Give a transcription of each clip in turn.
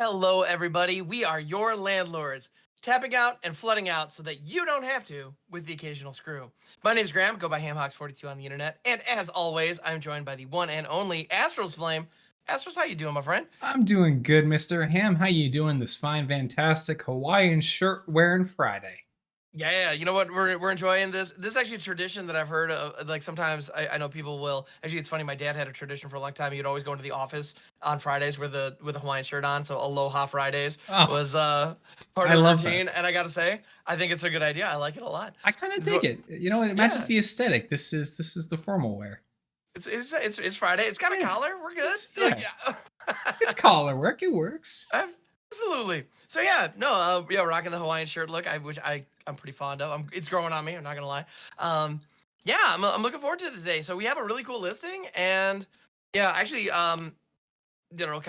Hello, everybody. We are your landlords, tapping out and flooding out so that you don't have to with the occasional screw. My name's Graham, go by Hamhocks42 on the internet, and as always, I'm joined by the one and only Astralsflame. Astros, how you doing, my friend? I'm doing good, Mr. Ham. How you doing this fine, fantastic Hawaiian shirt wearing Friday? Yeah, you know what? We're enjoying this. This is actually a tradition that I've heard of. Like sometimes I know people will. Actually, it's funny. My dad had a tradition for a long time. He'd always go into the office on Fridays with a Hawaiian shirt on. So Aloha Fridays Oh, was part I of the love that. routine. And I gotta say, I think it's a good idea. I like it a lot. I kind of dig So it. You know, it matches yeah, the aesthetic. This is the formal wear. it's Friday. It's got a Yeah, collar. We're good. it's Like yeah, yeah. it's collar work. It works. Absolutely. So yeah, no, yeah, rocking the Hawaiian shirt look, I'm pretty fond of. It's growing on me. I'm not gonna lie. Yeah, I'm looking forward to today. So we have a really cool listing, and yeah, actually, kind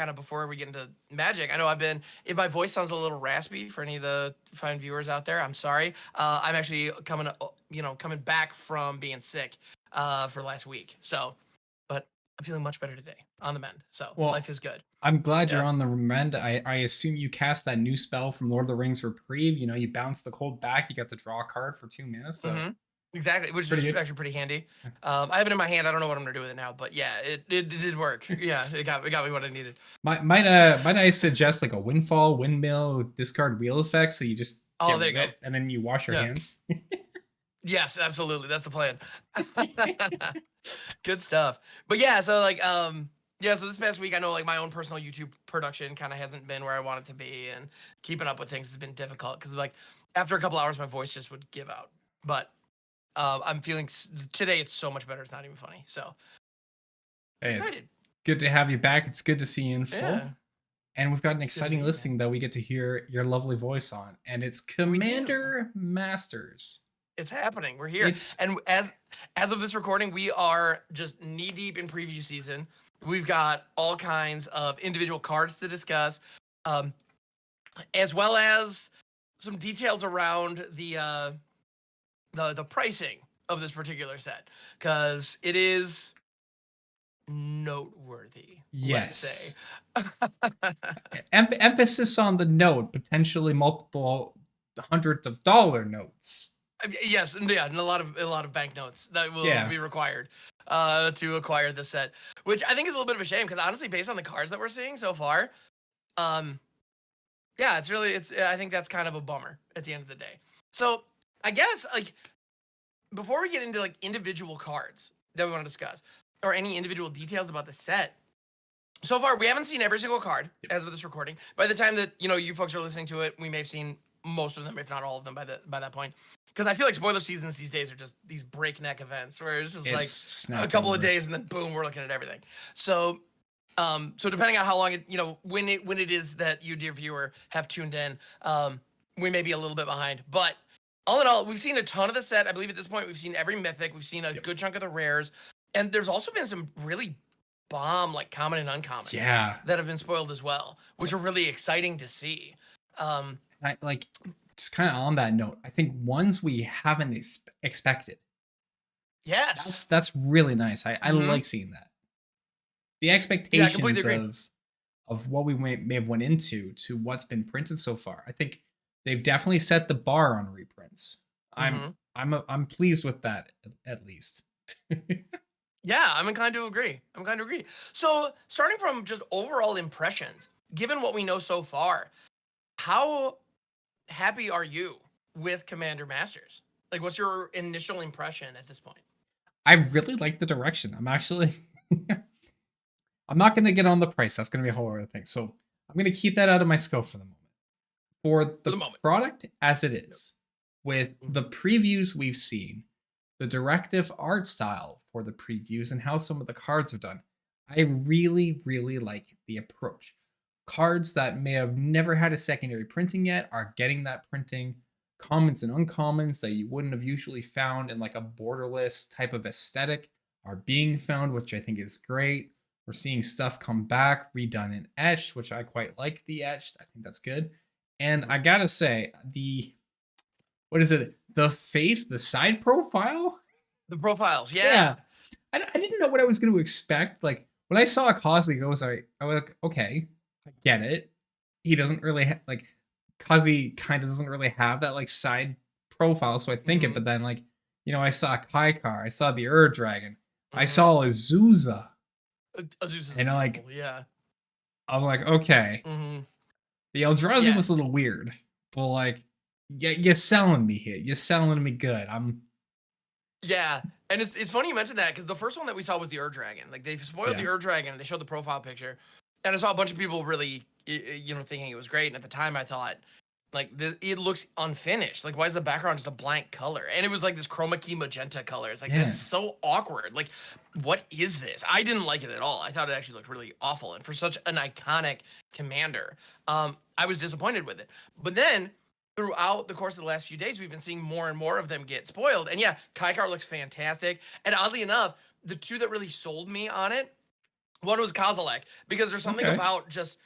of before we get into Magic, I know if my voice sounds a little raspy for any of the fine viewers out there, I'm sorry. I'm actually coming back from being sick, for last week. So, but I'm feeling much better today on the mend. So Well, life is good. I'm glad you're Yeah. on the mend. I assume you cast that new spell from Lord of the Rings Reprieve. You know, you bounce the cold back. You got to draw a card for 2 minutes, so Mhm. Exactly, it's which pretty is good. actually pretty handy. I have it in my hand, I don't know what I'm gonna do with it now, but yeah, it did work. Yeah, it got me what I needed. Might I suggest like a windfall, windmill, discard wheel effect, so you just Oh, get there you rid of go. it and then you wash your Yeah. hands? Yes, absolutely, that's the plan. Good stuff. But yeah, so, like, yeah, so this past week, I know, like, my own personal YouTube production kinda hasn't been where I want it to be, and keeping up with things has been difficult because like, after a couple hours, my voice just would give out. But, I'm feeling today, it's so much better, it's not even funny, so, Hey, it's excited. good to have you back. It's good to see you in full. Yeah, And we've got an it's good to exciting be here. listing that we get to hear your lovely voice on. And it's We do. Commander Masters. It's happening. We're here. It's And as of this recording, we are just knee deep in preview season. We've got all kinds of individual cards to discuss, um, as well as some details around the pricing of this particular set, because it is noteworthy, let's say. yes. Emphasis on the note, potentially multiple hundreds of dollar notes. Yes, and yeah, and a lot of banknotes that will Yeah. be required to acquire the set, which I think is a little bit of a shame because honestly, based on the cards that we're seeing so far, um, yeah, it's I think that's kind of a bummer at the end of the day. So I guess like before we get into like individual cards that we want to discuss or any individual details about the set, so far we haven't seen every single card as of this recording. By the time that you folks are listening to it, we may have seen most of them, if not all of them, by that point. Because I feel like spoiler seasons these days are just these breakneck events where it's just It's like a snapped couple of over. days and then boom, we're looking at everything. So, so depending on how long when it is that you, dear viewer, have tuned in, we may be a little bit behind. But all in all, we've seen a ton of the set. I believe at this point we've seen every mythic, we've seen a Yep. good chunk of the rares, and there's also been some really bomb like common and uncommons Yeah. that have been spoiled as well, which are really exciting to see. Um, I like just kind of on that note, I think ones we haven't expected. yes. That's really nice. I Hmm. like seeing that. The Yeah, I completely expectations agree. of what we may have went into to what's been printed so far. I think they've definitely set the bar on reprints. Hmm. I'm pleased with that at least. Yeah, I'm inclined to agree. I'm inclined to agree. So, starting from just overall impressions, given what we know so far, how happy are you with Commander Masters? Like, what's your initial impression at this point? I really like the direction. I'm actually I'm not going to get on the price. That's going to be a whole other thing. So I'm going to keep that out of my scope for the moment. For For the the moment. product as it Yep. is, with the Mhm. previews we've seen, the directive art style for the previews, and how some of the cards are done, I really, really like the approach. Cards that may have never had a secondary printing yet are getting that printing. Commons and uncommons that you wouldn't have usually found in like a borderless type of aesthetic are being found, which I think is great. We're seeing stuff come back, redone in etched, which I quite like the etched. I think that's good. And Mhm. I gotta say, the what is it? The face, the side profile? The profiles, yeah. Yeah. I didn't know what I was going to expect. Like when I saw a Cosly goes, I was like, okay, I get it. he doesn't really like Kazi kind of doesn't really have that like side profile, so I think it. Mm-hmm. But then like I saw Kaikar, I saw the Ur Dragon, I Mm-hmm. saw Azusa, Azusa is and beautiful. Yeah. I'm like, okay, Mm-hmm. the Eldrazi Yeah. was a little weird, but like, yeah, you're selling me here. You're selling me good. Yeah, and it's funny you mentioned that because the first one that we saw was the Ur Dragon. Like they spoiled Yeah, the Ur Dragon. They showed the profile picture, and I saw a bunch of people really, thinking it was great. And at the time, I thought, like, it looks unfinished. Like, why is the background just a blank color? And it was like this chroma key magenta color. It's like this yeah, is so awkward. Like, what is this? I didn't like it at all. I thought it actually looked really awful. And for such an iconic commander, I was disappointed with it. But then throughout the course of the last few days, we've been seeing more and more of them get spoiled. And yeah, Kaikar looks fantastic. And oddly enough, the two that really sold me on it, one was Kozilek, because there's something okay, about just,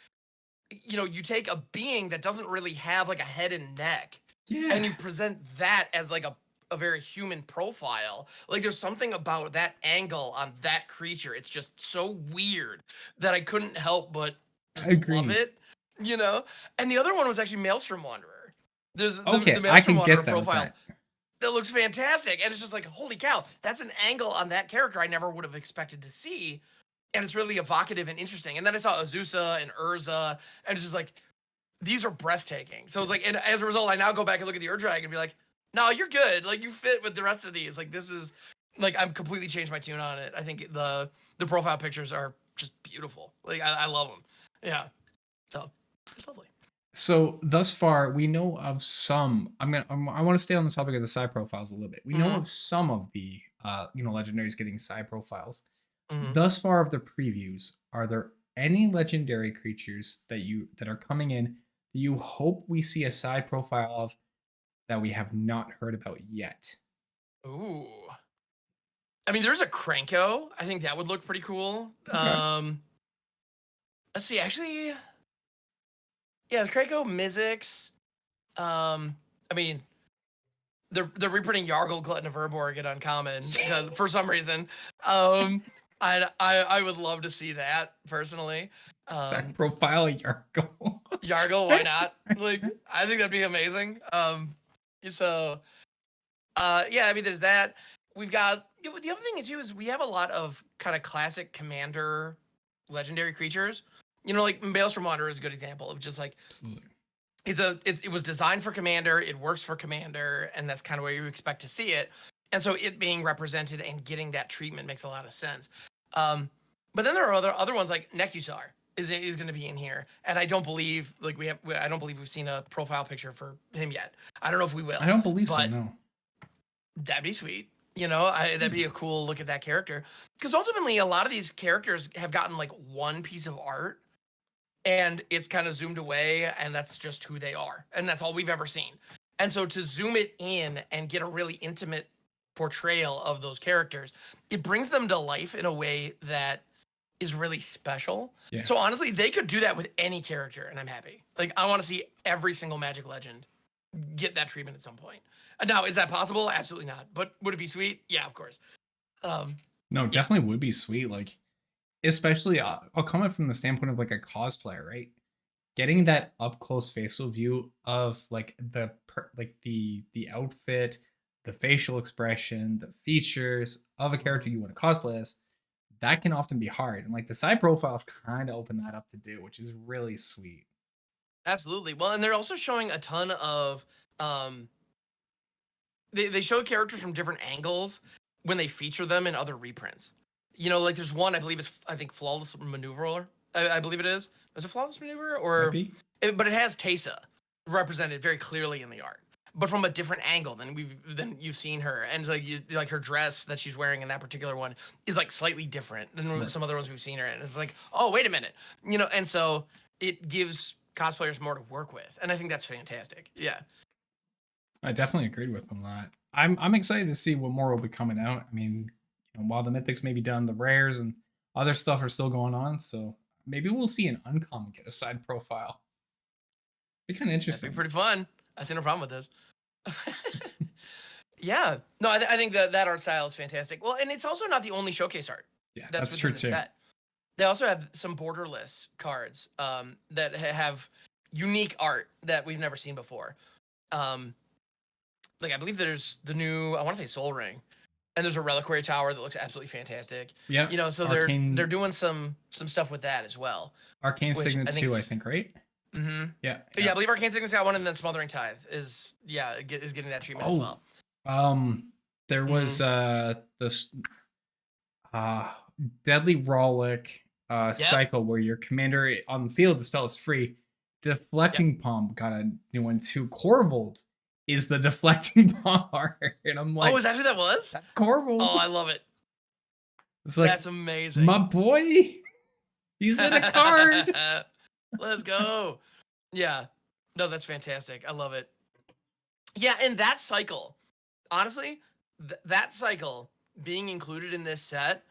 you take a being that doesn't really have like a head and neck, and yeah, you present that as like a very human profile. Like there's something about that angle on that creature. It's just so weird that I couldn't help but I just love agree. it, you know? And the other one was actually Maelstrom Wanderer. There's the Okay, I Maelstrom can Wanderer get that with profile that. that looks fantastic. And it's just like, holy cow, that's an angle on that character I never would have expected to see. And it's really evocative and interesting. And then I saw Azusa and Urza, and it's just like, these are breathtaking. So it's like, and as a result, I now go back and look at the Ur Dragon and be like, no, you're good. Like you fit with the rest of these. Like this is like I'm completely changed my tune on it. I think the profile pictures are just beautiful. Like I love them. Yeah. So it's lovely. So thus far, we know of some. I want to stay on the topic of the side profiles a little bit. We know Mm-hmm. of some of the legendaries getting side profiles. Mm-hmm. Thus far of the previews, are there any legendary creatures that are coming in that you hope we see a side profile of that we have not heard about yet? Ooh. I mean, there's a Cranko. I think that would look pretty cool. Okay. Let's see. Actually, yeah, Cranko, Mizzix. I mean, they're reprinting Yargle, Glutton of Urborg at Uncommon because for some reason. Um, I would love to see that personally. Side Um, profile Yargle. Yargle, why not? Like, I think that'd be amazing. So yeah, I mean, there's that. We've got the other thing is too is we have a lot of kind of classic commander legendary creatures. Like Maelstrom Wanderer is a good example of just like Absolutely. it was designed for commander, it works for commander, and that's kind of where you expect to see it. And so it being represented and getting that treatment makes a lot of sense. But then there are other ones like Nekusar is going to be in here, and I don't believe I don't believe we've seen a profile picture for him yet. I don't know if we I will, don't believe so. but No. that'd be sweet. That'd be Hmm. a cool look at that character. Because ultimately, a lot of these characters have gotten like one piece of art and it's kind of zoomed away and that's just who they are and that's all we've ever seen. And so to zoom it in and get a really intimate portrayal of those characters, it brings them to life in a way that is really special. Yeah. So honestly, they could do that with any character and I'm happy. Like I want to see every single Magic legend get that treatment at some point. Now, is that possible? Absolutely not. But would it be sweet? Yeah, of course. Um, No, yeah. definitely would be sweet. Like, especially, I'll come from the standpoint of like a cosplayer, right? Getting that up close facial view of like the outfit, the facial expression, the features of a character Mhm. you want to cosplay as, that can often be hard. And like the side profiles kind of open that up to do, which is really sweet. Absolutely. Well, and they're also showing a ton of um they show characters from different angles when they feature them in other reprints. Like there's one I believe is I think Flawless Maneuverer. I believe it is. Is it Flawless Maneuverer Might or be. but it has Teysa represented very clearly in the art. But from a different angle than you've seen her, and like her dress that she's wearing in that particular one is like slightly different than Right. some other ones we've seen her in. It's like, oh wait a minute, and so it gives cosplayers more to work with, and I think that's fantastic. Yeah. I definitely agreed with them on that. I'm excited to see what more will be coming out. I mean, while the mythics may be done, the rares and other stuff are still going on, so maybe we'll see an uncommon get a side profile. Be kind of That'd be interesting. pretty fun. I see no problem with this. Yeah. No, I think that art style is fantastic. Well, and it's also not the only showcase art Yeah, that's that's true within the too. set. They also have some borderless cards that have, unique art that we've never seen before. Like I believe there's the new, I want to say Soul Ring, and there's a reliquary tower that looks absolutely fantastic. Yeah. You know, so Arcane, they're doing some stuff with that as well. Arcane Which Signet I think 2, I think, right? Mm-hmm. Yeah. Yeah, I believe Arcane Signet's got one, and then Smothering Tithe is getting that treatment as well. There was this Deadly Rollick cycle where your commander on the field, the spell is free. Deflecting Palm got a new one too. Corvold is the Deflecting Palm art, and I'm like, oh, is that who that was? That's Corvold. Oh, I love it. It's like, that's amazing. My boy, he's in a card. Let's go. Yeah. No, that's fantastic. I love it. Yeah, and that cycle, honestly, that cycle being included in this set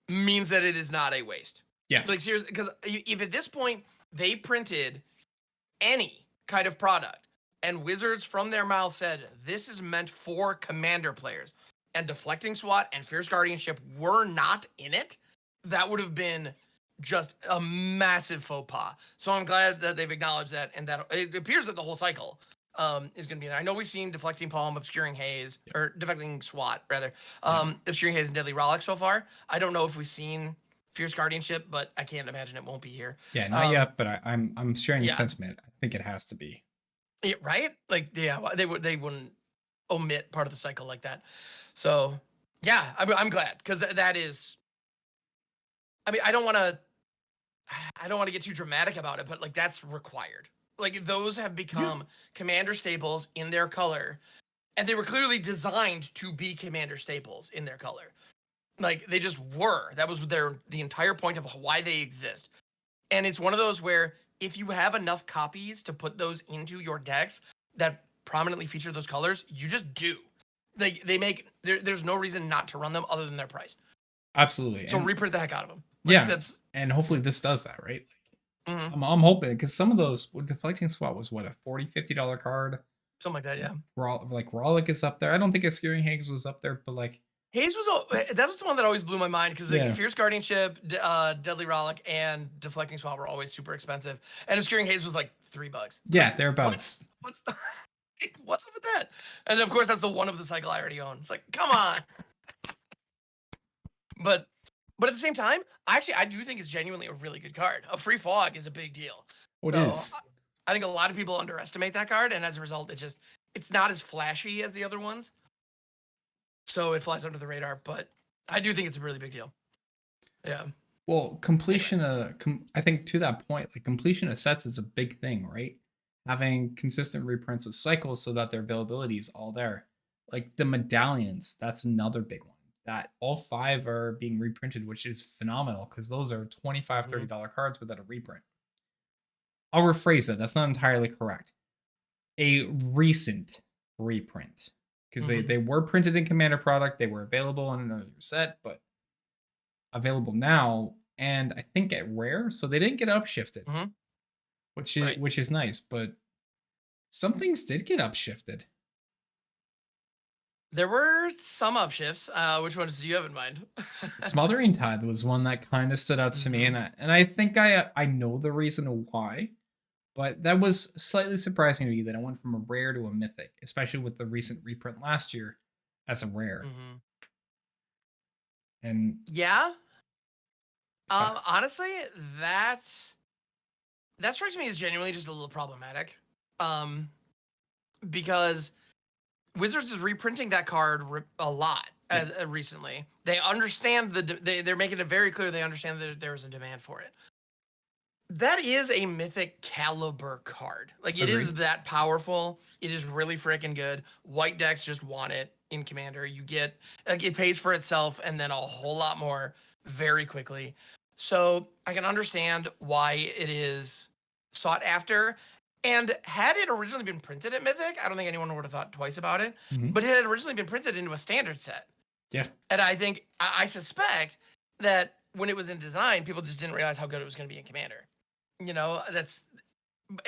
means that it is not a waste. Yeah. Like seriously, because if at this point they printed any kind of product and Wizards from their mouth said this is meant for commander players and Deflecting SWAT and Fierce Guardianship were not in it, that would have been just a massive faux pas. So I'm glad that they've acknowledged that, and that it appears that the whole cycle is going to be in there. I know we've seen Deflecting Palm, Obscuring Haze, or Deflecting SWAT, rather. Obscuring Haze and Deadly Rollick so far. I don't know if we've seen Fierce Guardianship, but I can't imagine it won't be here. Yeah, not yet, but I'm sharing the sentiment. I think it has to be. Yeah, right? Like, yeah, they wouldn't omit part of the cycle like that. So, yeah, I'm glad, because that is. I mean, I don't want to get too dramatic about it, but like that's required. Like those have become commander staples in their color, and they were clearly designed to be commander staples in their color. Like they just were. That was the entire point of why they exist. And it's one of those where if you have enough copies to put those into your decks that prominently feature those colors, you just do. They make there's no reason not to run them other than their price. Absolutely. So reprint the heck out of them. Like, and hopefully this does that, right? Like, I'm hoping, because some of those Deflecting SWAT was what, a $40-$50 card, something like that. Yeah. Like Rollick is up there. I don't think Obscuring Haze was up there, but like Haze that was the one that always blew my mind, because like Fierce Guardianship, Deadly Rollick, and Deflecting SWAT were always super expensive, and Obscuring Haze was like $3. Yeah, thereabouts. What's up with that? And of course, that's the one of the cycle I already own. It's like, come on. But at the same time, I do think it's genuinely a really good card. A free fog is a big deal. It is. I think a lot of people underestimate that card, and as a result, it's not as flashy as the other ones. So it flies under the radar, but I do think it's a really big deal. Yeah. Well, completion I think to that point, like completion of sets is a big thing, right? Having consistent reprints of cycles so that their availability is all there. Like the medallions, that's another big one. That all 5 are being reprinted, which is phenomenal, because those are $25-$30 cards without a reprint. I'll rephrase that. That's not entirely correct. A recent reprint, because they were printed in Commander product. They were available in another set, but available now, and I think at rare, so they didn't get upshifted, which is nice. But some things did get upshifted. There were some upshifts. Which ones do you have in mind? Smothering Tithe was one that kind of stood out to me, and I think I know the reason why, but that was slightly surprising to me that I went from a rare to a mythic, especially with the recent reprint last year as a rare. And yeah, honestly, that strikes me as genuinely just a little problematic, because Wizards is reprinting that card a lot as recently. They understand they're making it very clear they understand that there is a demand for it. That is a mythic caliber card. Like it is that powerful. It is really freaking good. White decks just want it in Commander. You get like it pays for itself and then a whole lot more very quickly. So I can understand why it is sought after. And had it originally been printed at Mythic, I don't think anyone would have thought twice about it. But it had originally been printed into a standard set. Yeah. And I think, I suspect that when it was in design, people just didn't realize how good it was going to be in Commander. You know,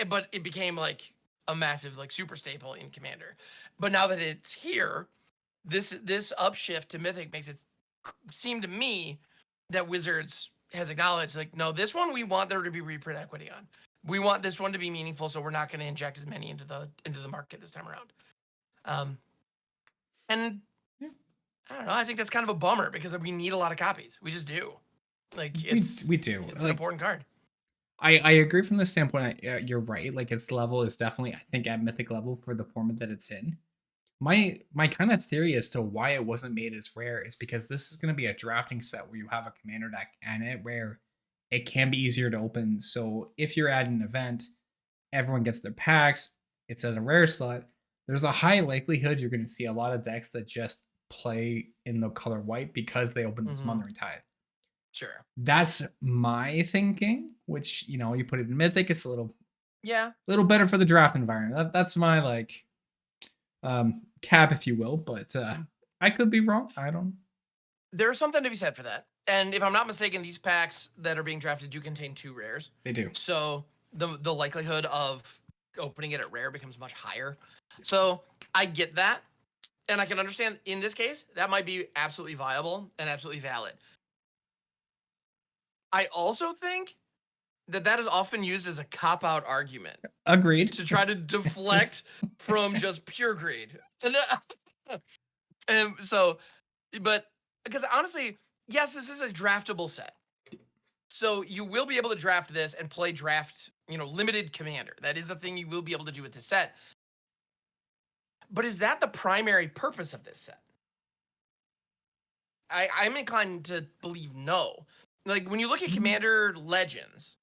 but it became like a massive, like super staple in Commander. But now that it's here, this upshift to Mythic makes it seem to me that Wizards has acknowledged, like, no, this one we want there to be reprint equity on. we want this one to be meaningful, so we're not going to inject as many into the market this time around. And Yeah. I don't know. I think that's kind of a bummer because we need a lot of copies. We just do. Like we do. It's like, an important card. I agree from the standpoint. You're right. Like its level is definitely, I think, at mythic level for the format that it's in. My kind of theory as to why it wasn't made as rare is because this is going to be a drafting set where you have a commander deck and it where it can be easier to open. So if you're at an event, everyone gets their packs. It's at a rare slot. There's a high likelihood you're going to see a lot of decks that just play in the color white because they open the Smothering Tithe. Sure. That's my thinking, which, you know, you put it in Mythic, it's a little better for the draft environment. That's my like cap, if you will, but I could be wrong. I don't. There's something to be said for that. And if I'm not mistaken, these packs that are being drafted do contain 2 rares. They do. So the likelihood of opening it at rare becomes much higher. So I get that. And I can understand in this case, that might be absolutely viable and absolutely valid. I also think that is often used as a cop-out argument. Agreed. To try to deflect from just pure greed. And so, but because honestly, yes, this is a draftable set. So you will be able to draft this and play draft, limited commander. That is a thing you will be able to do with this set. But is that the primary purpose of this set? I'm inclined to believe no. Like, when you look at Commander Legends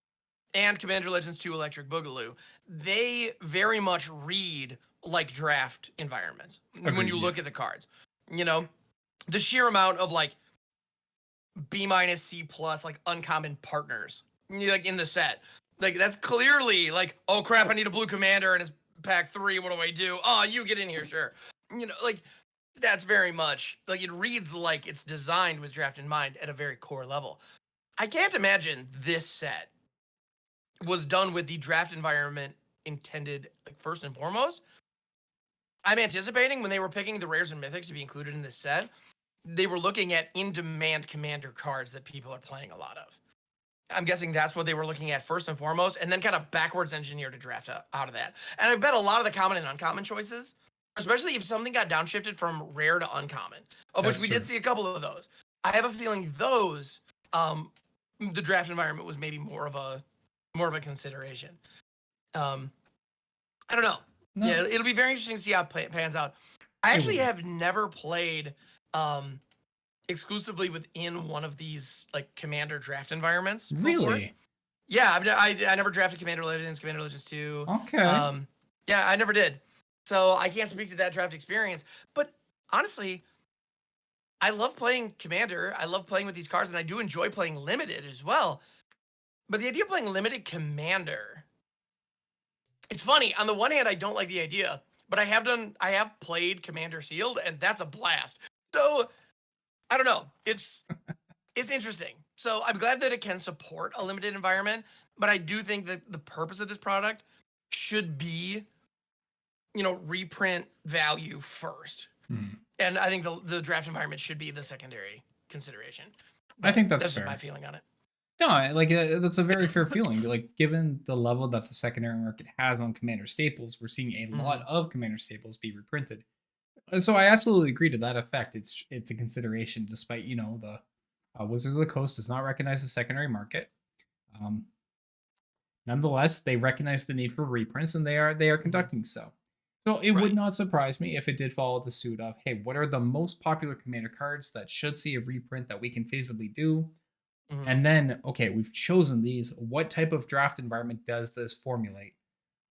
and Commander Legends 2 Electric Boogaloo, they very much read like draft environments. Agreed, when you look at the cards. The sheer amount of, like, B-, C+, like, uncommon partners, like, in the set. Like, that's clearly, like, oh, crap, I need a blue commander, and it's pack 3, what do I do? Oh, you get in here, sure. Like, that's very much, like, it reads like it's designed with draft in mind at a very core level. I can't imagine this set was done with the draft environment intended, like, first and foremost. I'm anticipating when they were picking the rares and mythics to be included in this set, they were looking at in-demand commander cards that people are playing a lot of. I'm guessing that's what they were looking at first and foremost, and then kind of backwards engineer to draft out of that. And I bet a lot of the common and uncommon choices, especially if something got downshifted from rare to uncommon, of which we did see a couple of those. I have a feeling those, the draft environment was maybe more of a consideration. I don't know. No. Yeah, it'll be very interesting to see how it pans out. I actually have never played exclusively within one of these, like, commander draft environments. Really? Before. Yeah, I never drafted Commander Legends 2. Okay. Yeah, I never did. So I can't speak to that draft experience. But honestly, I love playing Commander. I love playing with these cards, and I do enjoy playing Limited as well. But the idea of playing Limited Commander, it's funny. On the one hand, I don't like the idea, but I have played Commander Sealed, and that's a blast. So I don't know. It's interesting. So I'm glad that it can support a limited environment, but I do think that the purpose of this product should be, reprint value first. And I think the draft environment should be the secondary consideration. But I think that's fair. Just my feeling on it. No, like that's a very fair feeling. Like, given the level that the secondary market has on Commander staples, we're seeing a lot of Commander staples be reprinted. So I absolutely agree to that effect. It's a consideration, despite the Wizards of the Coast does not recognize the secondary market. Nonetheless, they recognize the need for reprints, and they are conducting so. So it would not surprise me if it did follow the suit of, hey, what are the most popular Commander cards that should see a reprint that we can feasibly do? And then, okay, we've chosen these. What type of draft environment does this formulate?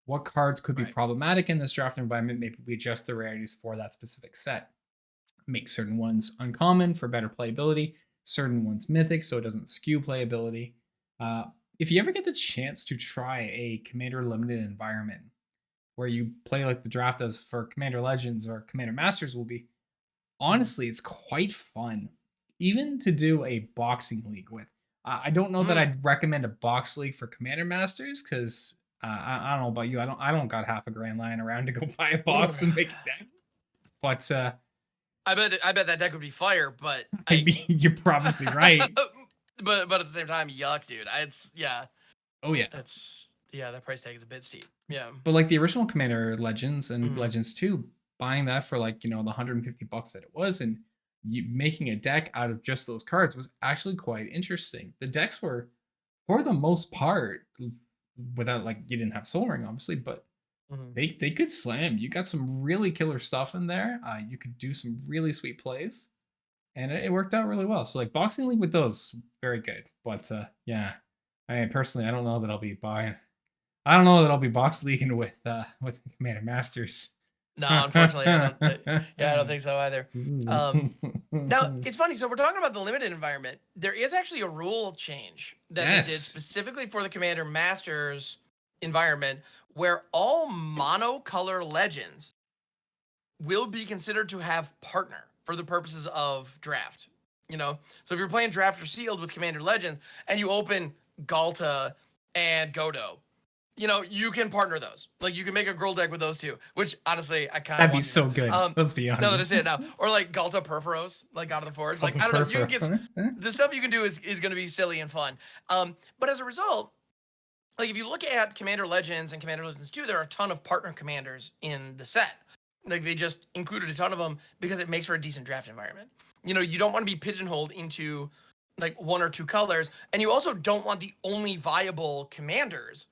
What cards could be problematic in this draft environment? Maybe we adjust the rarities for that specific set. Make certain ones uncommon for better playability, certain ones mythic so it doesn't skew playability. If you ever get the chance to try a Commander Limited environment where you play like the draft as for Commander Legends or Commander Masters will be, honestly, it's quite fun. Even to do a boxing league with. I don't know that I'd recommend a box league for Commander Masters because I don't know about you. I don't got half a grand lying around to go buy a box and make a deck. But I bet that deck would be fire. But you're probably right. but at the same time, yuck, dude. Oh yeah. Yeah, that price tag is a bit steep. Yeah. But like the original Commander Legends and Mhm. Legends 2, buying that for like, the $150 that it was, and you making a deck out of just those cards was actually quite interesting. The decks were, for the most part, without like you didn't have Soul Ring, obviously, but Mhm. they could slam. You got some really killer stuff in there. You could do some really sweet plays, and it worked out really well. So like Boxing League with those, very good. But yeah, I personally, I don't know that I'll be buying. I don't know that I'll be box leaguing with Commander Masters. No, unfortunately, I don't. Yeah, I don't think so either. Now it's funny. So we're talking about the limited environment. There is actually a rule change that they did Yes. specifically for the Commander Masters environment, where all monocolor legends will be considered to have partner for the purposes of draft. So if you're playing draft or sealed with Commander Legends and you open Galta and Godo, you can partner those. Like you can make a girl deck with those two, which honestly I kind of That'd be want to so know. good. Let's be Now that I honest. say it now, or like Galta Perforos, like God of the Forge. Cult Like of I don't know, you can get Perfo. the stuff you can do is going to be silly and fun. But as a result, like if you look at Commander Legends and Commander Legends 2, there are a ton of partner commanders in the set. Like they just included a ton of them because it makes for a decent draft environment. You don't want to be pigeonholed into like one or two colors, and you also don't want the only viable commanders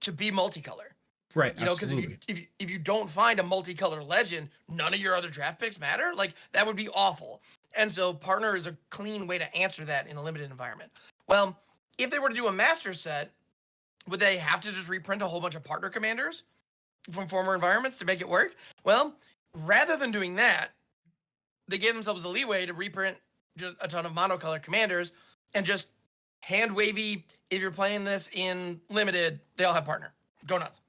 to be multicolor. Right, Because if you absolutely. if you don't find a multicolor legend, none of your other draft picks matter. Like that would be awful. And so partner is a clean way to answer that in a limited environment. Well, if they were to do a master set, would they have to just reprint a whole bunch of partner commanders from former environments to make it work? Well, rather than doing that, they gave themselves the leeway to reprint just a ton of monocolor commanders and just hand wavy. If you're playing this in limited, they all have partner. Go nuts.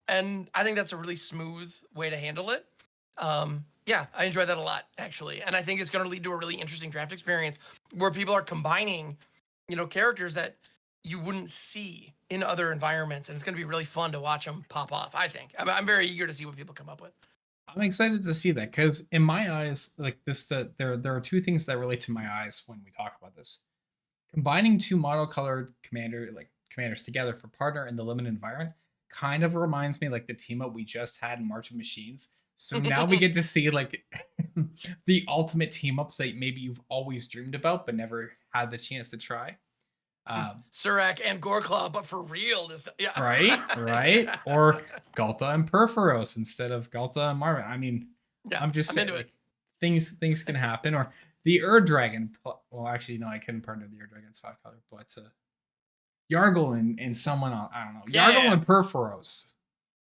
And I think that's a really smooth way to handle it. Yeah, I enjoy that a lot actually, and I think it's going to lead to a really interesting draft experience where people are combining, characters that you wouldn't see in other environments, and it's going to be really fun to watch them pop off. I think I'm very eager to see what people come up with. I'm excited to see that because in my eyes, like this, there are two things that relate to my eyes when we talk about this. Combining two monocolored commanders together for partner in the limited environment kind of reminds me like the team up we just had in March of Machines. So now we get to see like the ultimate team ups that maybe you've always dreamed about but never had the chance to try. Surak and Goreclaw, but for real this time. Yeah. Right. Or Galta and Perforos instead of Galta and Marvin. I mean, Yeah, I'm just saying into like it. things can happen. Or the Ur Dragon. Well, actually, no, I couldn't partner the Ur Dragon. It's 5-color, but Yargle and someone else. I don't know. Yargle and Perforos.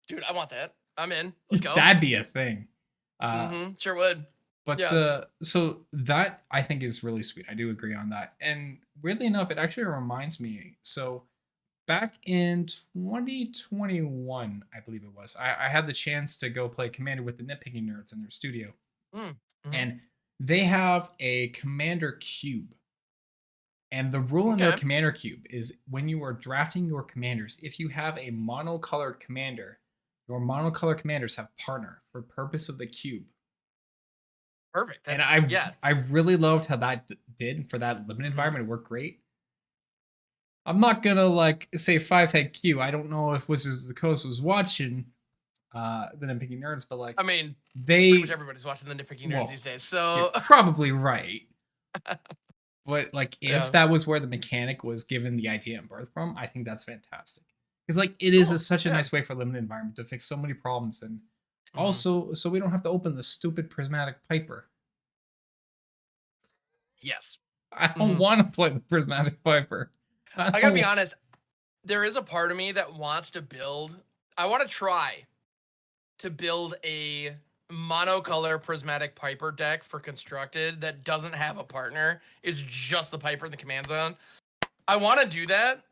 Dude, I want that. I'm in. Let's go. That'd be a thing. Sure would. But Yeah. so that I think is really sweet. I do agree on that. And weirdly enough, it actually reminds me. So back in 2021, I believe it was, I had the chance to go play Commander with the Nitpicking Nerds in their studio. And they have a Commander Cube. And the rule in their Commander Cube is when you are drafting your commanders, if you have a monocolored commander, your monocolored commanders have partner for purpose of the cube. Perfect. And I really loved how that did for that limited environment. It worked great. I'm not gonna like say five head Q. I don't know if Wizards of the Coast was watching the Nitpicking Nerds, but like I mean, they pretty much everybody's watching the Nitpicking Nerds these days. So you're probably right. But like if that was where the mechanic was given the idea and birth from, I think that's fantastic. Because like it is such a nice way for limited environment to fix so many problems, and also so we don't have to open the stupid prismatic Piper. Yes. I don't want to play the prismatic Piper. I gotta be honest, there is a part of me that wants to build. I want to try to build a monocolor prismatic Piper deck for constructed that doesn't have a partner. It's just the Piper in the command zone. I want to do that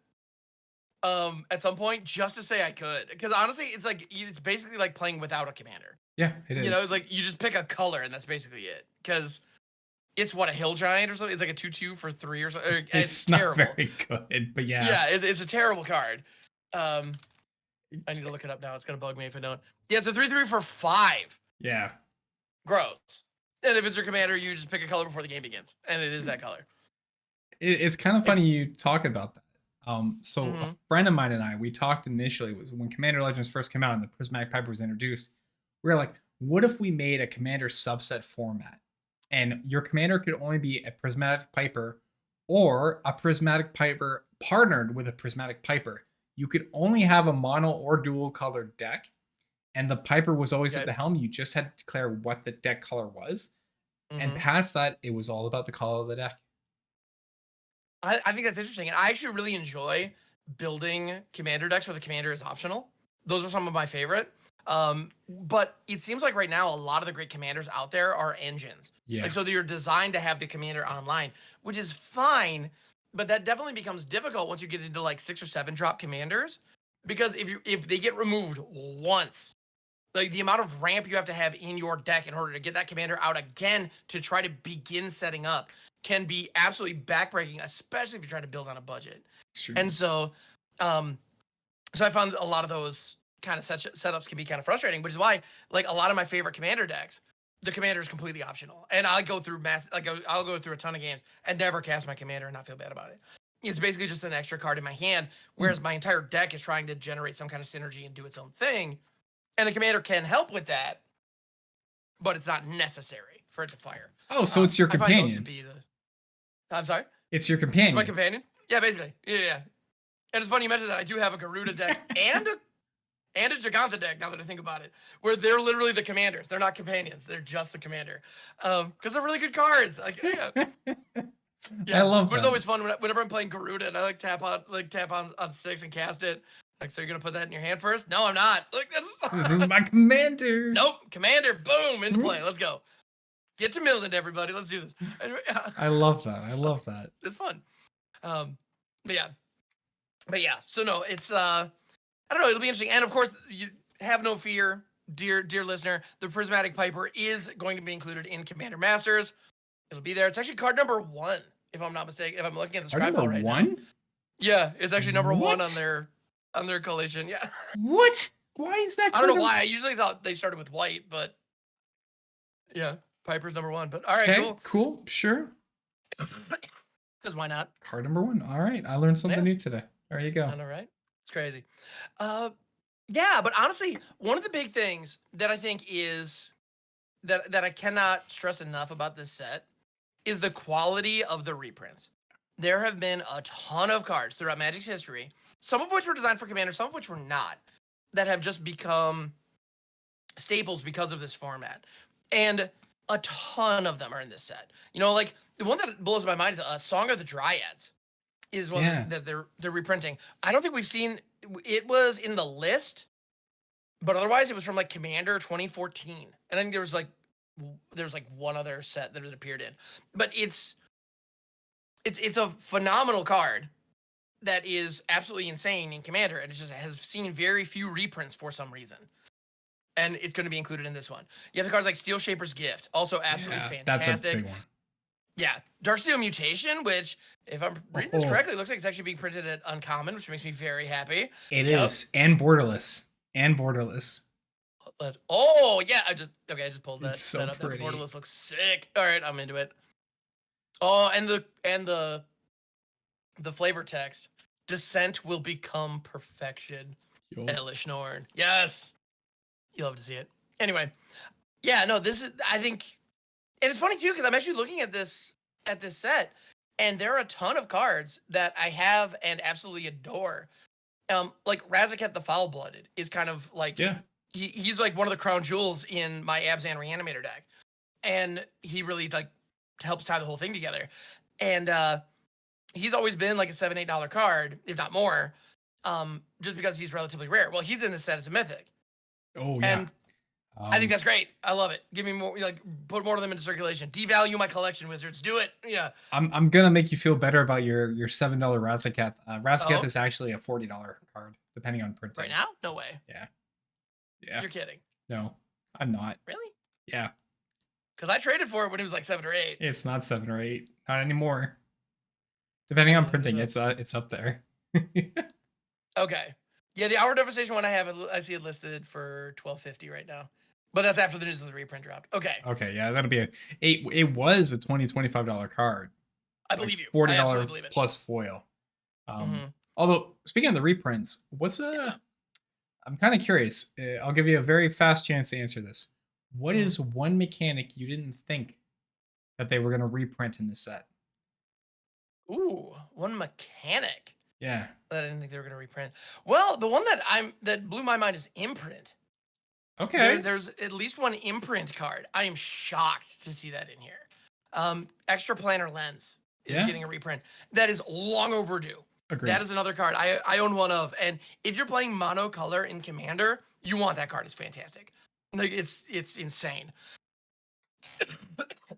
at some point just to say I could, because honestly it's basically like playing without a commander. Yeah, it is. It's like you just pick a color and that's basically it, because it's what, a hill giant or something. It's like a 2/2 for 3 or something. It's not terrible. very good, but yeah, it's a terrible card. I need to look it up now. It's gonna bug me if I don't. Yeah, it's a 3/3 for 5. Yeah. Gross. And if it's your commander, you just pick a color before the game begins, and it is that color. It's kind of funny you talk about that. So a Mm-hmm. friend of mine and I, we talked initially was when Commander Legends first came out and the Prismatic Piper was introduced. We were like, what if we made a Commander subset format, and your commander could only be a Prismatic Piper or a Prismatic Piper partnered with a Prismatic Piper. You could only have a mono or dual colored deck, and the Piper was always at Okay. the helm. You just had to declare what the deck color was, and Mm-hmm. past that, it was all about the color of the deck. I think that's interesting, and I actually really enjoy building commander decks where the commander is optional. Those are some of my favorite. But it seems like right now a lot of the great commanders out there are engines. Yeah. Like so they're designed to have the commander online, which is fine, but that definitely becomes difficult once you get into like 6 or 7 drop commanders. Because if they get removed once, like the amount of ramp you have to have in your deck in order to get that commander out again to try to begin setting up can be absolutely backbreaking, especially if you're trying to build on a budget. Extremely. And so, so I found a lot of those kind of setups can be kind of frustrating, which is why like a lot of my favorite commander decks, the commander is completely optional, and I go through I'll go through a ton of games and never cast my commander and not feel bad about it. It's basically just an extra card in my hand, whereas my entire deck is trying to generate some kind of synergy and do its own thing. And the commander can help with that, but it's not necessary for it to fire. Oh, so it's your I find those to companion. be the. I'm sorry. It's your companion. It's my companion. Yeah, basically. Yeah. And it's funny you mentioned that. I do have a Garuda deck and a Giganta deck. Now that I think about it, where they're literally the commanders. They're not companions. They're just the commander. Because they're really good cards. Like, yeah. I love that. It's always fun whenever I'm playing Garuda and I tap on 6 and cast it. Like, so you're gonna put that in your hand first? No, I'm not. Like, this is my commander. Nope, commander. Boom, into play. Let's go. Get to Midland, everybody. Let's do this. Anyway, I love that. I love that. It's fun. But yeah. So no, it's I don't know. It'll be interesting. And of course, you have no fear, dear listener. The Prismatic Piper is going to be included in Commander Masters. It'll be there. It's actually card number 1, if I'm not mistaken. If I'm looking at the scribe file right now. Yeah, it's actually number 1 on their collation. Yeah. What? Why is that? I don't know why. I usually thought they started with white, but yeah, Piper's number 1. But all right, okay, cool, sure. Because why not? Card number 1. All right, I learned something new today. There you go. I know, right? It's crazy. Yeah, but honestly, one of the big things that I think is that I cannot stress enough about this set is the quality of the reprints. There have been a ton of cards throughout Magic's history, some of which were designed for Commander, some of which were not, that have just become staples because of this format. And a ton of them are in this set. You know, like the one that blows my mind is Song of the Dryads is one that they're reprinting. I don't think we've seen it. Was in the list, but otherwise it was from like Commander 2014. And I think there's like one other set that it appeared in. But it's a phenomenal card that is absolutely insane in Commander, and it just has seen very few reprints for some reason. And it's going to be included in this one. You have the cards like Steel Shaper's Gift, also absolutely fantastic. That's a big one. Yeah, Darksteel Mutation, which, if I'm reading this correctly, looks like it's actually being printed at Uncommon, which makes me very happy. It is, and Borderless. Oh yeah, I just pulled that. It's so that up. pretty. That Borderless looks sick. All right, I'm into it. Oh, and the flavor text: Descent will become perfection. Elish Norn. Yes, you love to see it. Anyway, yeah, no, this is, I think, and it's funny too because I'm actually looking at this set, and there are a ton of cards that I have and absolutely adore. Like Razaketh the Foul-Blooded is kind of like, he's like one of the crown jewels in my Abzan Reanimator deck, and he really like helps tie the whole thing together. And he's always been like a $7-8 card, if not more, just because he's relatively rare. Well, he's in this set as a mythic. Oh yeah. And I think that's great. I love it. Give me more, like, put more of them into circulation. Devalue my collection, Wizards. Do it. Yeah. I'm gonna make you feel better about your $7 Razaketh. Razaketh is actually a $40 card, depending on printing. Right now? No way. Yeah. You're kidding. No, I'm not. Really? Yeah. Because I traded for it when it was like 7 or 8. It's not 7 or 8. Not anymore. Depending on printing, it's up there. Okay. Yeah, the Hour Devastation one I see it listed for $12.50 right now. But that's after the news of the reprint dropped. Okay. Okay, yeah, that'll be it was a $20-$25 card. I believe you. $40 plus foil. Although speaking of the reprints, what's Yeah. I'm kind of curious. I'll give you a very fast chance to answer this. What Mhm. is one mechanic you didn't think that they were going to reprint in the set? Ooh, one mechanic Yeah. that I didn't think they were gonna reprint. Well, the one that blew my mind is imprint. Okay. There's at least one imprint card. I am shocked to see that in here. Extra planar lens is Yeah. getting a reprint. That is long overdue. Agreed. That is another card I own one of, and if you're playing mono color in Commander, you want that card. It's fantastic. Like it's insane.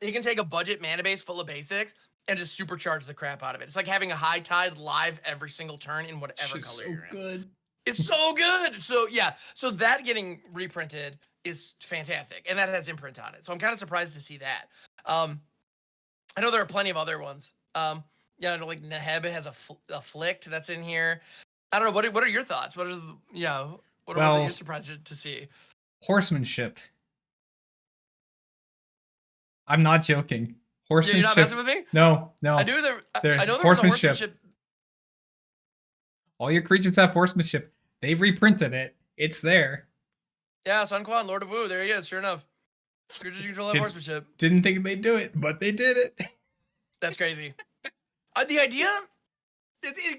You can take a budget mana base full of basics and just supercharge the crap out of it. It's like having a high tide live every single turn in whatever She's color so you're in. good. It's so good. So yeah, so that getting reprinted is fantastic, and that has imprint on it. So I'm kind of surprised to see that. I know there are plenty of other ones. Yeah, I know, like Neheb has a flicked that's in here. I don't know. What are your thoughts? What are the, what are ones that Well, you're surprised to see? Horsemanship. I'm not joking. Yeah, you're not Horsemanship. messing with me. No. I knew there. There- I know there was a horsemanship. horsemanship. All your creatures have horsemanship. They've reprinted it. It's there. Yeah, Sun Quan, Lord of Wu. There he is. Sure enough. Creatures you control have horsemanship. Didn't think they'd do it, but they did it. That's crazy. The idea,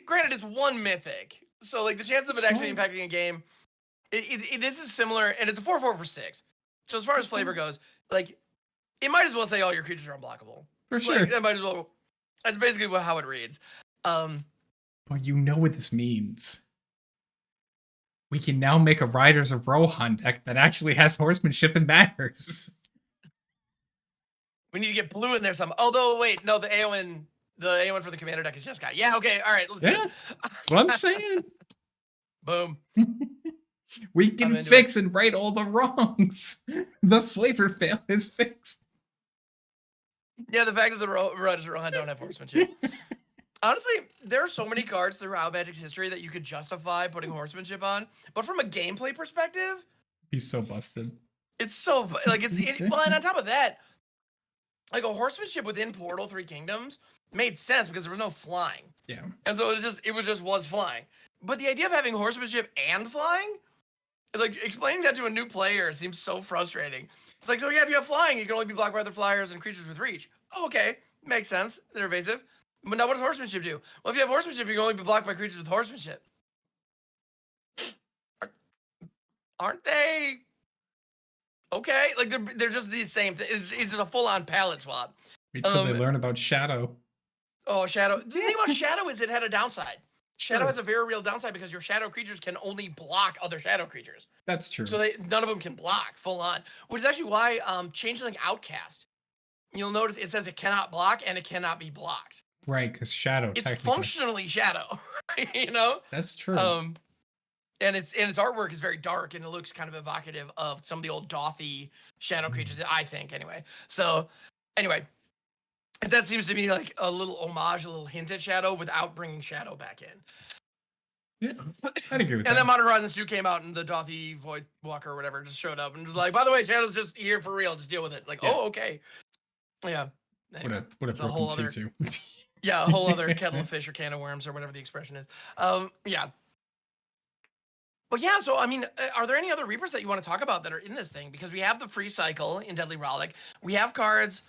granted, it's one mythic, so like the chance of it actually impacting a game, this is similar, and it's a 4/4 for 6. So as far as flavor goes, like it might as well say all your creatures are unblockable. For sure. Like, that might as well. That's basically how it reads. But you know what this means. We can now make a Riders of Rohan deck that actually has horsemanship and matters. We need to get blue in there some. Although wait, no, the AON for the commander deck is just got. Yeah, okay, all right, let's do Yeah, it. that's what I'm saying. Boom. We can fix and right all the wrongs. The flavor fail is fixed. Yeah, the fact that the Riders of Rohan don't have horsemanship. Honestly, there are so many cards throughout Magic's history that you could justify putting horsemanship on, but from a gameplay perspective, he's so busted. It's so like well, and on top of that, like a horsemanship within Portal 3 Kingdoms made sense because there was no flying. Yeah. And so it was flying. But the idea of having horsemanship and flying, like explaining that to a new player seems so frustrating. It's like, so yeah, if you have flying, you can only be blocked by other flyers and creatures with reach. Oh, okay, makes sense. They're evasive. But now what does horsemanship do? Well, if you have horsemanship, you can only be blocked by creatures with horsemanship. Aren't they okay? Like they're just the same thing. It's a full-on palette swap. Wait till they learn about Shadow. Oh, Shadow. The thing about Shadow is it had a downside. Shadow has a very real downside because your Shadow creatures can only block other Shadow creatures. That's true. So none of them can block full on, which is actually why Changeling Outcast, you'll notice it says it cannot block and it cannot be blocked. Right, because Shadow. It's functionally Shadow, you know. That's true. And its artwork is very dark and it looks kind of evocative of some of the old Dothy Shadow creatures, I think, anyway. So, anyway, that seems to be like a little homage, a little hint at Shadow without bringing Shadow back in. Yeah, I'd agree with that. And then Modern Horizons 2 came out and the Dothy Void Walker or whatever just showed up and was like, by the way, Shadow's just here for real. Just deal with it. Like, oh, okay. Yeah. Anyway, what a whole other yeah, a whole other kettle of fish or can of worms or whatever the expression is. Yeah. But yeah, so I mean, are there any other Reapers that you want to talk about that are in this thing? Because we have the free cycle in Deadly Rollick. We have cards,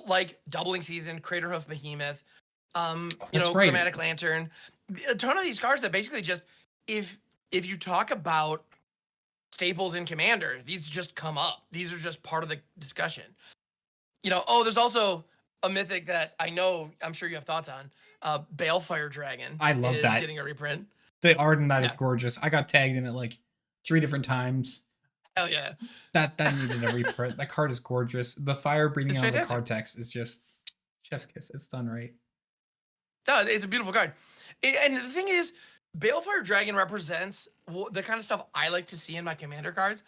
like Doubling Season, Craterhoof Behemoth, Chromatic Lantern. A ton of these cards that basically just, if you talk about staples in Commander, these just come up. These are just part of the discussion. There's also a mythic that I'm sure you have thoughts on. Balefire Dragon. I love that. Getting a reprint. The art in that is gorgeous. I got tagged in it like 3 different times. Hell yeah. That needed a reprint. That card is gorgeous. The fire breathing out of the card text is just chef's kiss. It's done right. No, it's a beautiful card. And the thing is, Balefire Dragon represents the kind of stuff I like to see in my Commander cards.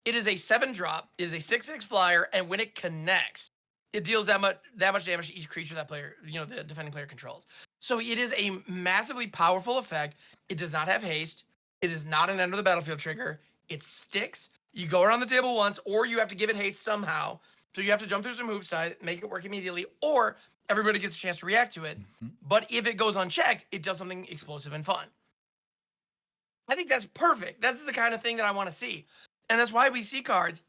It is a 7-drop. It is a 6/6 flyer, and when it connects, it deals that much damage to each creature that player, the defending player controls. So it is a massively powerful effect. It does not have haste. It is not an end of the battlefield trigger. It sticks. You go around the table once, or you have to give it haste somehow. So you have to jump through some hoops to make it work immediately, or everybody gets a chance to react to it. Mm-hmm. But if it goes unchecked, it does something explosive and fun. I think that's perfect. That's the kind of thing that I want to see. And that's why we see cards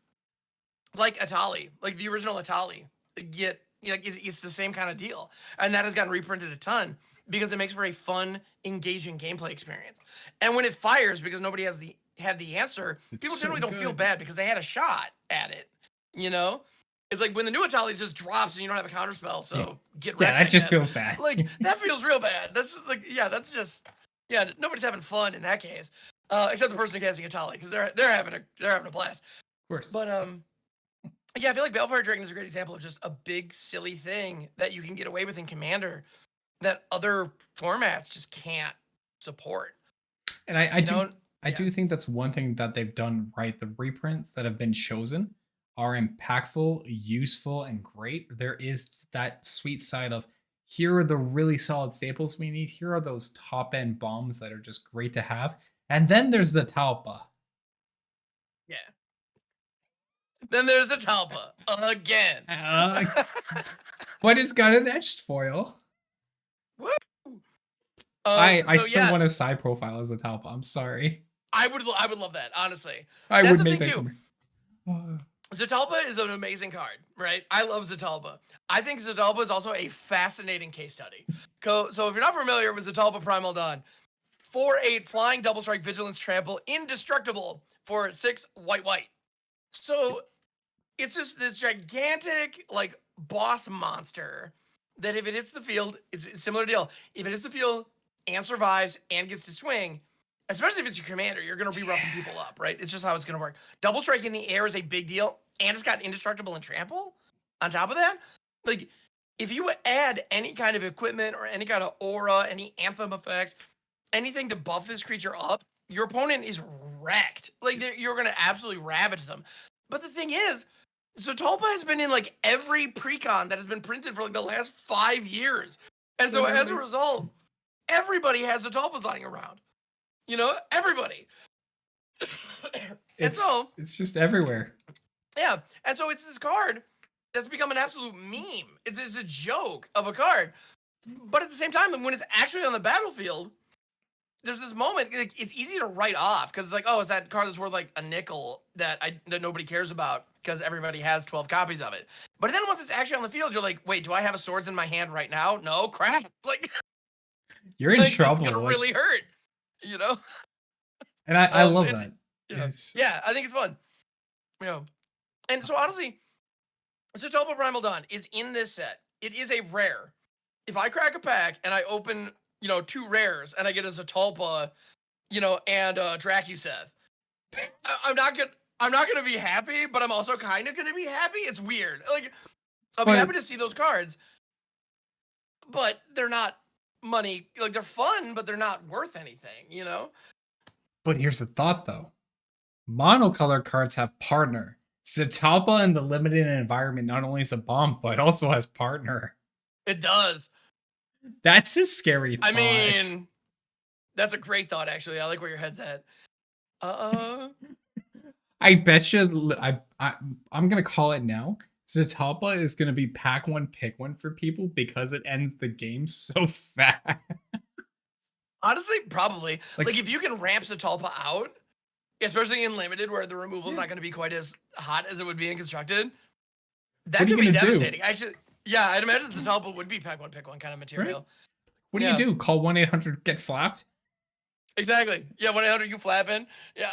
like Atali, like the original Atali, get like it's the same kind of deal. And that has gotten reprinted a ton because it makes for a fun, engaging gameplay experience. And when it fires because nobody had the answer, people It's so generally don't feel good. bad because they had a shot at it. You know? It's like when the new Atali just drops and you don't have a counter spell, Yeah. so get Yeah, wrecked, I that just guess. feels bad. Like that feels real bad. That's just, like that's just nobody's having fun in that case. Except the person casting Atali, because they're having a blast. Of course. But yeah, I feel like Balefire Dragon is a great example of just a big silly thing that you can get away with in Commander that other formats just can't support. And I You do know? I Yeah. do think that's one thing that they've done right. The reprints that have been chosen are impactful, useful, and great. There is that sweet side of here are the really solid staples we need. Here are those top end bombs that are just great to have. And then there's the Talpa. Yeah. Then there's a Talpa again. But it's got an etched foil. Woo! I So still want a yes, side profile as a Talpa. I'm sorry. I would love that, honestly. I That's would the make thing that too. comment. Zatalpa is an amazing card, right? I love Zatalpa. I think Zatalpa is also a fascinating case study. So if you're not familiar with Zatalpa Primal Dawn, 4/8 flying double strike vigilance trample indestructible for 6 white. So it's just this gigantic like boss monster that if it hits the field, it's a similar deal. If it hits the field and survives and gets to swing, especially if it's your commander, you're gonna be roughing people up, right? It's just how it's gonna work. Double strike in the air is a big deal, and it's got indestructible and trample. On top of that, like if you add any kind of equipment or any kind of aura, any anthem effects, anything to buff this creature up, your opponent is wrecked. Like you're gonna absolutely ravage them. But the thing is, Zotolpa has been in like every precon that has been printed for like the last 5 years. And so as a result, everybody has Zotolpas lying around. You know, everybody. It's just everywhere. Yeah. And so it's this card that's become an absolute meme. It's a joke of a card. But at the same time, when it's actually on the battlefield, there's this moment, like, it's easy to write off because it's like, oh, it's that card that's worth like a nickel that nobody cares about because everybody has 12 copies of it. But then once it's actually on the field, you're like, wait, do I have a swords in my hand right now? No, crap. Like, You're in like this is trouble. gonna really hurt, you know? And I love it's, that. yeah, I think it's fun. You know. And so honestly, Zatopa Primal Dawn is in this set. It is a rare. If I crack a pack and I open, 2 rares and I get a Zatalpa, and Dracuseth, I'm not gonna be happy, but I'm also kind of gonna be happy. It's weird. Like I'll be happy to see those cards, but they're not money. Like they're fun, but they're not worth anything. But here's the thought though. Monocolor cards have partner. Zatalpa in the limited environment not only is a bomb, but also has partner. It does. That's a scary thought. I mean, that's a great thought, actually. I like where your head's at. I bet you. I'm gonna call it now. Zatalpa is gonna be pack one, pick one for people because it ends the game so fast. Honestly, probably. Like if you can ramp Zatalpa out, especially in limited where the removal is not going to be quite as hot as it would be in constructed, that could be devastating. Actually, yeah, I'd imagine Zatalpa would be pack one, pick one kind of material. Right? What do you do? Call 1-800 get flapped? Exactly. Yeah, 1-800 you flapping. Yeah,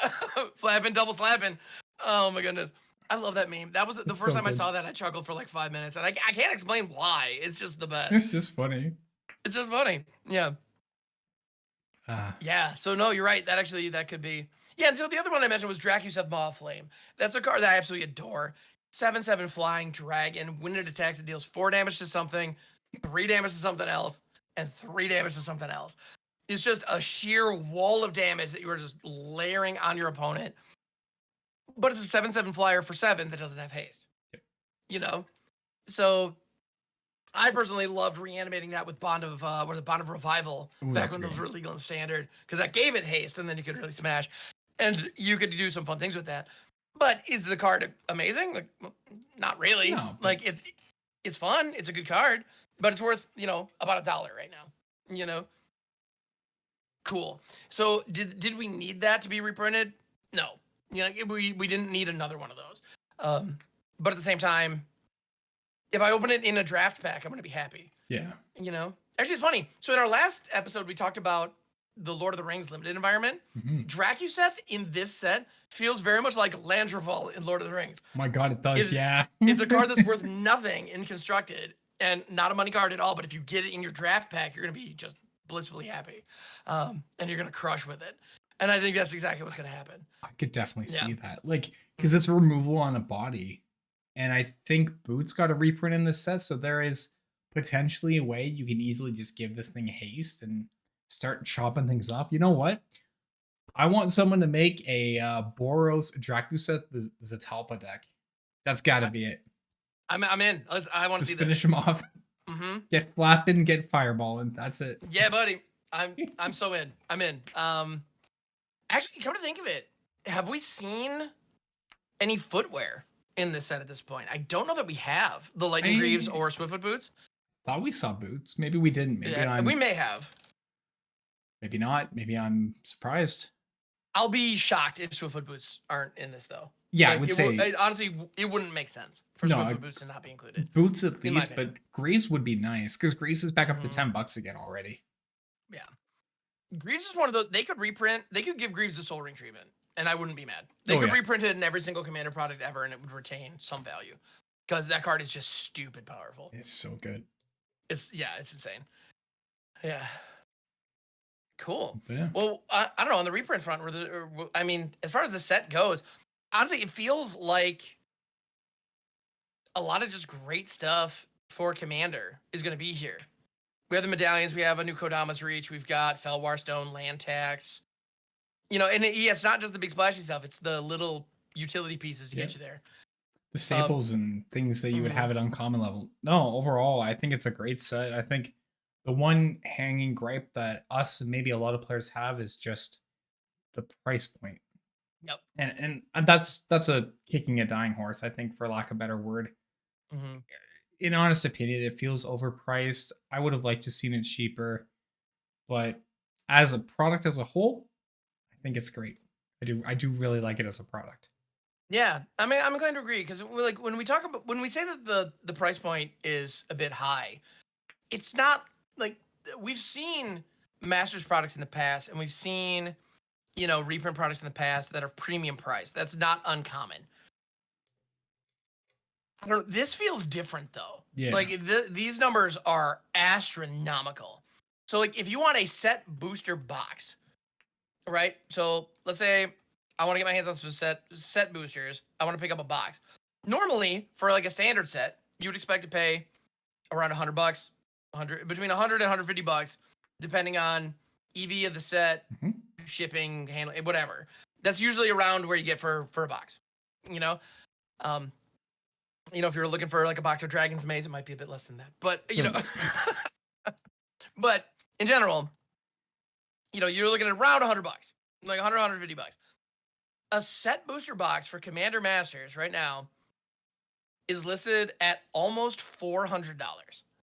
flapping, double slapping. Oh my goodness. I love that meme. That was the first time I saw that. I chuckled for like 5 minutes, and I can't explain why. It's just the best. It's just funny. It's just funny. Yeah. Yeah. So no, you're right. That could be. Yeah. And so the other one I mentioned was Dracuseth Maw of Flame. That's a card that I absolutely adore. 7/7 flying dragon. When it attacks, it deals 4 damage to something, 3 damage to something else, and 3 damage to something else. It's just a sheer wall of damage that you are just layering on your opponent. But it's a 7/7 flyer for 7 that doesn't have haste. So I personally loved reanimating that with Bond of Revival back when those were legal and standard, because that gave it haste and then you could really smash, and you could do some fun things with that. But is the card amazing? Like, not really. No, like it's fun. It's a good card, but it's worth about $1 right now. Cool. So did we need that to be reprinted? No. We didn't need another one of those. But at the same time, if I open it in a draft pack, I'm gonna be happy. Yeah. Actually, it's funny. So in our last episode, we talked about the Lord of the Rings limited environment. Mm-hmm. Dracuseth in this set feels very much like Landreval in Lord of the Rings. Oh my god, it does. Yeah. It's a card that's worth nothing in constructed and not a money card at all. But if you get it in your draft pack, you're gonna be just blissfully happy, and you're gonna crush with it. And I think that's exactly what's gonna happen. I could definitely see that, like, because it's removal on a body, and I think Boots got a reprint in this set, so there is potentially a way you can easily just give this thing haste and start chopping things off. You know what? I want someone to make a Boros Dracuseth the Zatalpa deck. That's got to be it. I'm in. I want to see this. Finish him off. Mm-hmm. Get flapping, get fireballing. That's it. Yeah, buddy. I'm so in. I'm in. Actually, come to think of it, have we seen any footwear in this set at this point? I don't know that we have the Lightning Greaves or Swiftfoot boots. Thought we saw boots. Maybe we didn't. Maybe we may have. Maybe not. Maybe I'm surprised. I'll be shocked if Swiftfoot boots aren't in this, though. Yeah, I would say honestly, it wouldn't make sense for Swiftfoot boots to not be included. Boots at least, but Greaves would be nice because Greaves is back up to $10 again already. Yeah, Greaves is one of those. They could reprint. They could give Greaves the Soul Ring treatment, and I wouldn't be mad. They could reprint it in every single Commander product ever, and it would retain some value because that card is just stupid powerful. It's so good. It's insane. Yeah. Cool. Yeah. Well, I don't know, on the reprint front, I mean, as far as the set goes, honestly, it feels like a lot of just great stuff for Commander is going to be here. We have the medallions. We have a new Kodama's Reach. We've got Felwar Stone, Land Tax. And it's not just the big splashy stuff. It's the little utility pieces to get you there. The staples and things that you would have at uncommon level. No, overall, I think it's a great set. I think the one hanging gripe that us and maybe a lot of players have is just the price point. Yep. And that's a kicking a dying horse, I think, for lack of a better word. Mm-hmm. In honest opinion, it feels overpriced. I would have liked to seen it cheaper, but as a product as a whole, I think it's great. I do really like it as a product. Yeah, I mean, I'm inclined to agree because when we say that the price point is a bit high, it's not like we've seen Masters products in the past, and we've seen reprint products in the past that are premium priced. That's not uncommon. I don't know, this feels different though. Yeah. Like these numbers are astronomical. So like if you want a set booster box, right? So let's say I want to get my hands on some set boosters. I want to pick up a box. Normally, for like a standard set, you would expect to pay around $100, between $100 and $150, depending on EV of the set, shipping, handling, whatever. That's usually around where you get for a box. If you're looking for like a box of Dragon's Maze, it might be a bit less than that. But but in general, you're looking at around $100, like $100, $150. A set booster box for Commander Masters right now is listed at almost $400.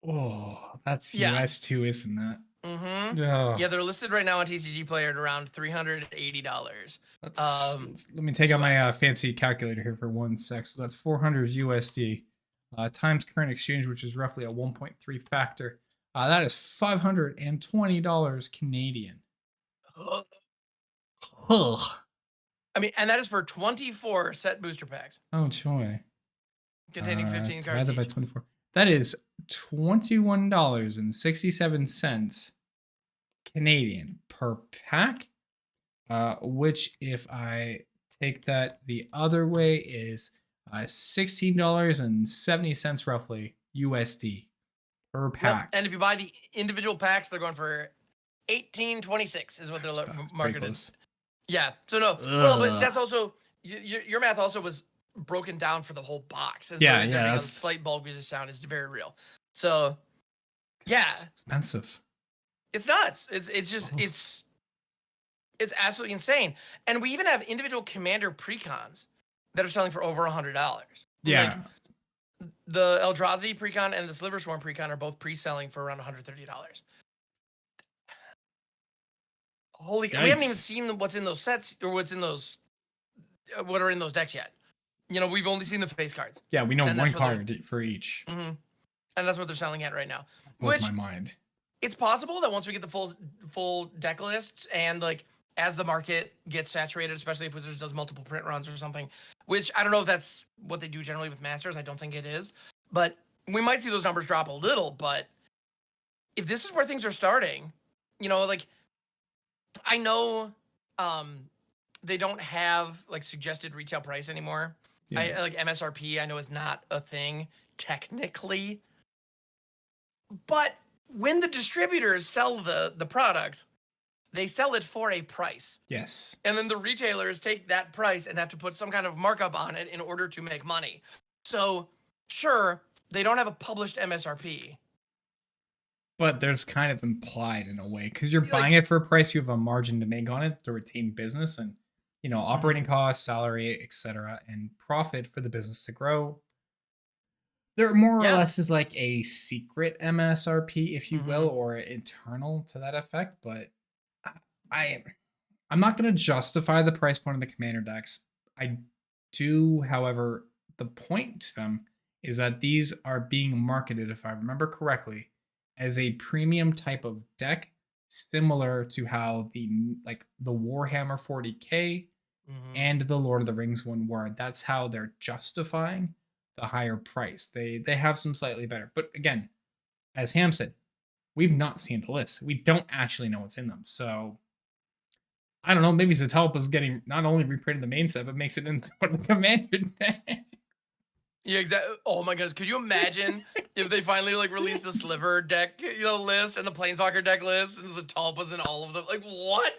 Oh, that's US too, isn't that? Mm-hmm. Oh. Yeah, they're listed right now on TCG Player at around $380. Let me take out my fancy calculator here for 1 sec. So that's 400 USD times current exchange, which is roughly a 1.3 factor. That is $520 Canadian. Ugh. I mean, and that is for 24 set booster packs. Oh, joy. Containing 15 cards divided by 24. That is $21.67 Canadian per pack, which if I take that the other way is $16.70 roughly USD per pack. Yep. And if you buy the individual packs, they're going for $18.26 is what they're marketed. Yeah. So no. Well, but that's also your math also was broken down for the whole box. And yeah, so yeah. A slight bulk discount is very real. So, yeah, it's expensive. It's nuts. It's just it's absolutely insane. And we even have individual Commander precons that are selling for over $100. Yeah. Like, the Eldrazi precon and the Sliver Swarm precon are both pre-selling for around $130. Holy, we haven't even Yikes. seen what's in those sets or what's in those, what are in those decks yet. You know, we've only seen the face cards. Yeah, we know And one that's what they're, card for each. and that's what they're selling at right now. Blows my Which mind. it's possible that once we get the full deck lists and like as the market gets saturated, especially if Wizards does multiple print runs or something, which I don't know if that's what they do generally with Masters. I don't think it is, but we might see those numbers drop a little. But if this is where things are starting, you know, like I know they don't have like suggested retail price anymore. Yeah. I like MSRP, I know is not a thing technically. But when the distributors sell the product, they sell it for a price. Yes. And then the retailers take that price and have to put some kind of markup on it in order to make money. So, sure, they don't have a published MSRP. But there's kind of implied in a way because you're Like, buying it for a price, you have a margin to make on it to retain business and operating costs, salary, etc., and profit for the business to grow. There more or yeah. less is like a secret MSRP, if you will, or internal to that effect. But I'm not going to justify the price point of the commander decks. I do, however, the point to them is that these are being marketed, if I remember correctly, as a premium type of deck, similar to how the Warhammer 40K and the Lord of the Rings one were. That's how they're justifying the higher price. They have some slightly better. But again, as Ham said, we've not seen the list. We don't actually know what's in them. So I don't know, maybe Zatalpa's getting not only reprinted the main set, but makes it into one of the commander decks. Yeah, exactly. Oh my goodness, could you imagine if they finally like release the Sliver deck, list and the Planeswalker deck list and Zatalpa's in all of them? Like, what?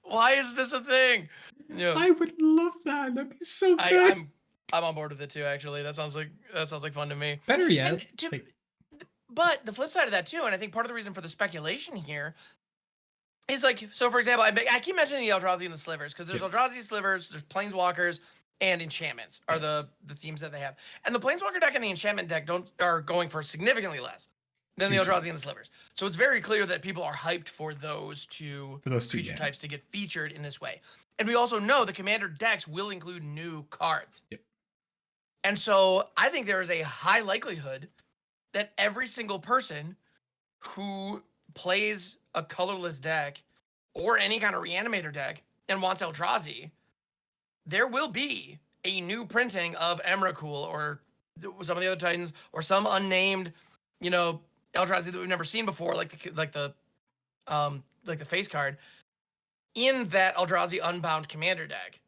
Why is this a thing? Yeah, I would love that. That'd be so good. I'm on board with it too. Actually, that sounds like fun to me. Better yet, but the flip side of that too, and I think part of the reason for the speculation here is like, so for example, I keep mentioning the Eldrazi and the Slivers because there's Eldrazi Slivers, there's Planeswalkers, and enchantments are the themes that they have. And the Planeswalker deck and the enchantment deck are going for significantly less than the Eldrazi and the Slivers. So it's very clear that people are hyped for those two creature types to get featured in this way. And we also know the commander decks will include new cards. Yep. And so I think there is a high likelihood that every single person who plays a colorless deck or any kind of reanimator deck and wants Eldrazi, there will be a new printing of Emrakul or some of the other Titans or some unnamed, Eldrazi that we've never seen before, like the face card in that Eldrazi Unbound commander deck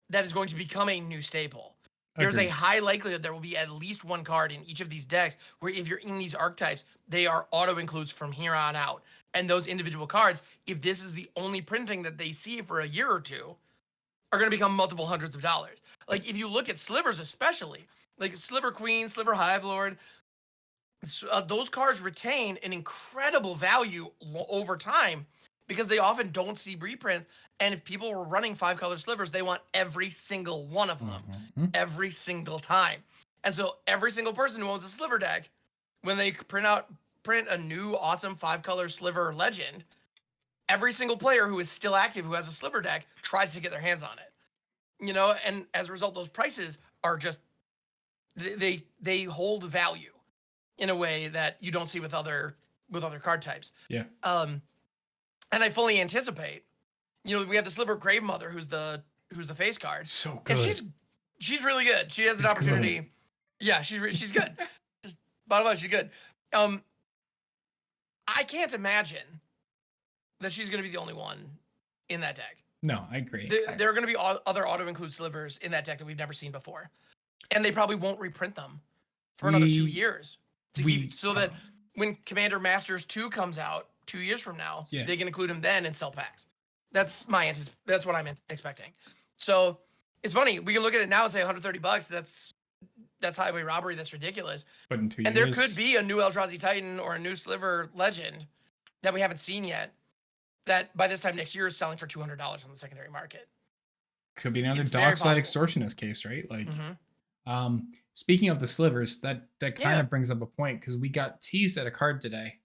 that is going to become a new staple. There's a high likelihood there will be at least one card in each of these decks where if you're in these archetypes, they are auto-includes from here on out. And those individual cards, if this is the only printing that they see for a year or two, are going to become multiple hundreds of dollars. Like if you look at Slivers especially, like Sliver Queen, Sliver Hive Lord, those cards retain an incredible value over time because they often don't see reprints. And if people were running 5-color Slivers, they want every single one of them, every single time. And so every single person who owns a Sliver deck, when they print a new awesome 5-color Sliver Legend, every single player who is still active who has a Sliver deck tries to get their hands on it. And as a result, those prices are just they hold value in a way that you don't see with other card types. Yeah. And I fully anticipate, we have the Sliver Grave Mother who's the face card. So good. And she's really good. She has an opportunity. Good. Yeah, she's good. Just bottom line, she's good. I can't imagine that she's going to be the only one in that deck. No, I agree. There are going to be other auto-include Slivers in that deck that we've never seen before. And they probably won't reprint them for another 2 years. That when Commander Masters 2 comes out 2 years from now, they can include them then and sell packs. That's what I'm expecting. So it's funny. We can look at it now and say $130. That's highway robbery. That's ridiculous. But in 2 years, and there could be a new Eldrazi Titan or a new Sliver Legend that we haven't seen yet. That by this time next year is selling for $200 on the secondary market. Could be another dockside extortionist case, right? Like, speaking of the Slivers, that kind of brings up a point because we got teased at a card today.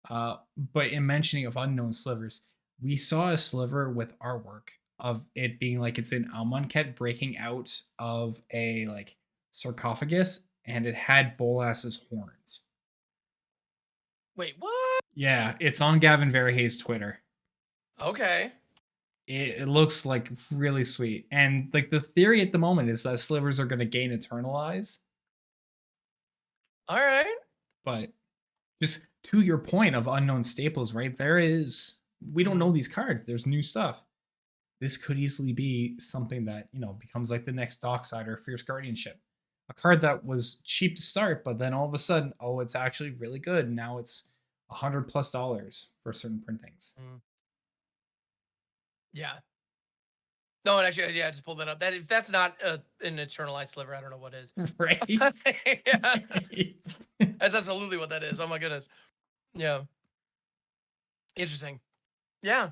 But in mentioning of unknown Slivers, we saw a sliver with artwork of it being like it's an Amonkhet breaking out of a like sarcophagus, and it had Bolas's horns. Wait, what? Yeah, it's on Gavin Verhey's Twitter. Okay. It looks like really sweet, and like the theory at the moment is that slivers are going to gain Eternalize. All right. But just to your point of unknown staples, right? We don't know these cards. There's new stuff. This could easily be something that, becomes like the next Dockside or Fierce Guardianship. A card that was cheap to start, but then all of a sudden, oh, it's actually really good. Now it's $100+ for certain printings. Yeah. No, and actually, yeah, I just pulled that up. That if that's not an Eternalized Sliver, I don't know what is. Right? Yeah. That's absolutely what that is. Oh my goodness. Yeah. Interesting. Yeah.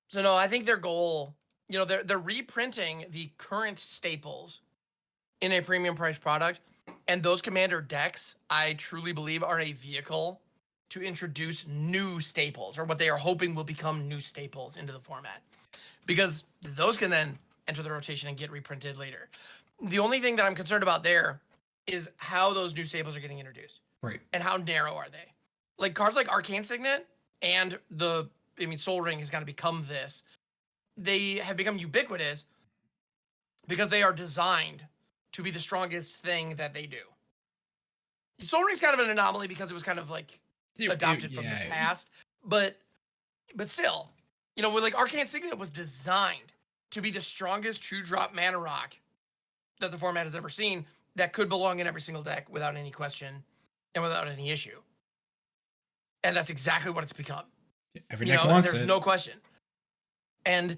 So no, I think their goal, they're reprinting the current staples in a premium price product, and those commander decks, I truly believe, are a vehicle to introduce new staples, or what they are hoping will become new staples into the format, because those can then enter the rotation and get reprinted later. The only thing that I'm concerned about there is how those new staples are getting introduced, Right. and how narrow are they? Like cards like Arcane Signet and Soul Ring has got to become this. They have become ubiquitous because they are designed to be the strongest thing that they do. Soul Ring's kind of an anomaly because it was kind of like adopted from the past, but still, like Arcane Signet was designed to be the strongest 2-drop mana rock that the format has ever seen, that could belong in every single deck without any question and without any issue. And that's exactly what it's become. Every deck wants there's it. no question. And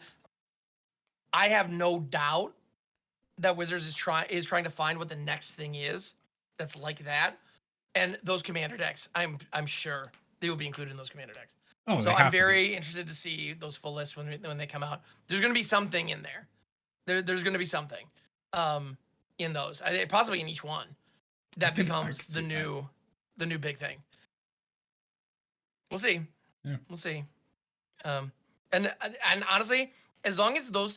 I have no doubt that Wizards is trying to find what the next thing is that's like that. And those commander decks, I'm sure they will be included in those commander decks. Oh, so I'm very interested to see those full lists when they come out. There's going to be something in there. There's going to be something in those, possibly in each one, that becomes the new big thing. We'll see. Yeah. We'll see. And honestly, as long as those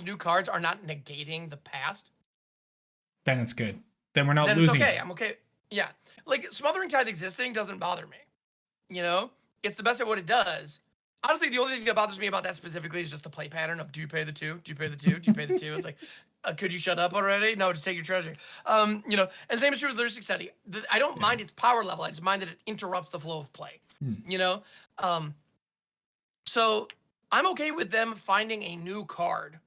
new cards are not negating the past, then it's good. Then we're not then losing. It's okay. I'm okay. Yeah. Like Smothering Tithe existing doesn't bother me. It's the best at what it does. Honestly, the only thing that bothers me about that specifically is just the play pattern of, do you pay the 2? Do you pay the 2? Do you pay the 2? It's like, could you shut up already? No, just take your treasure. And same is true with Lunatic Study. I don't mind its power level. I just mind that it interrupts the flow of play. So I'm okay with them finding a new card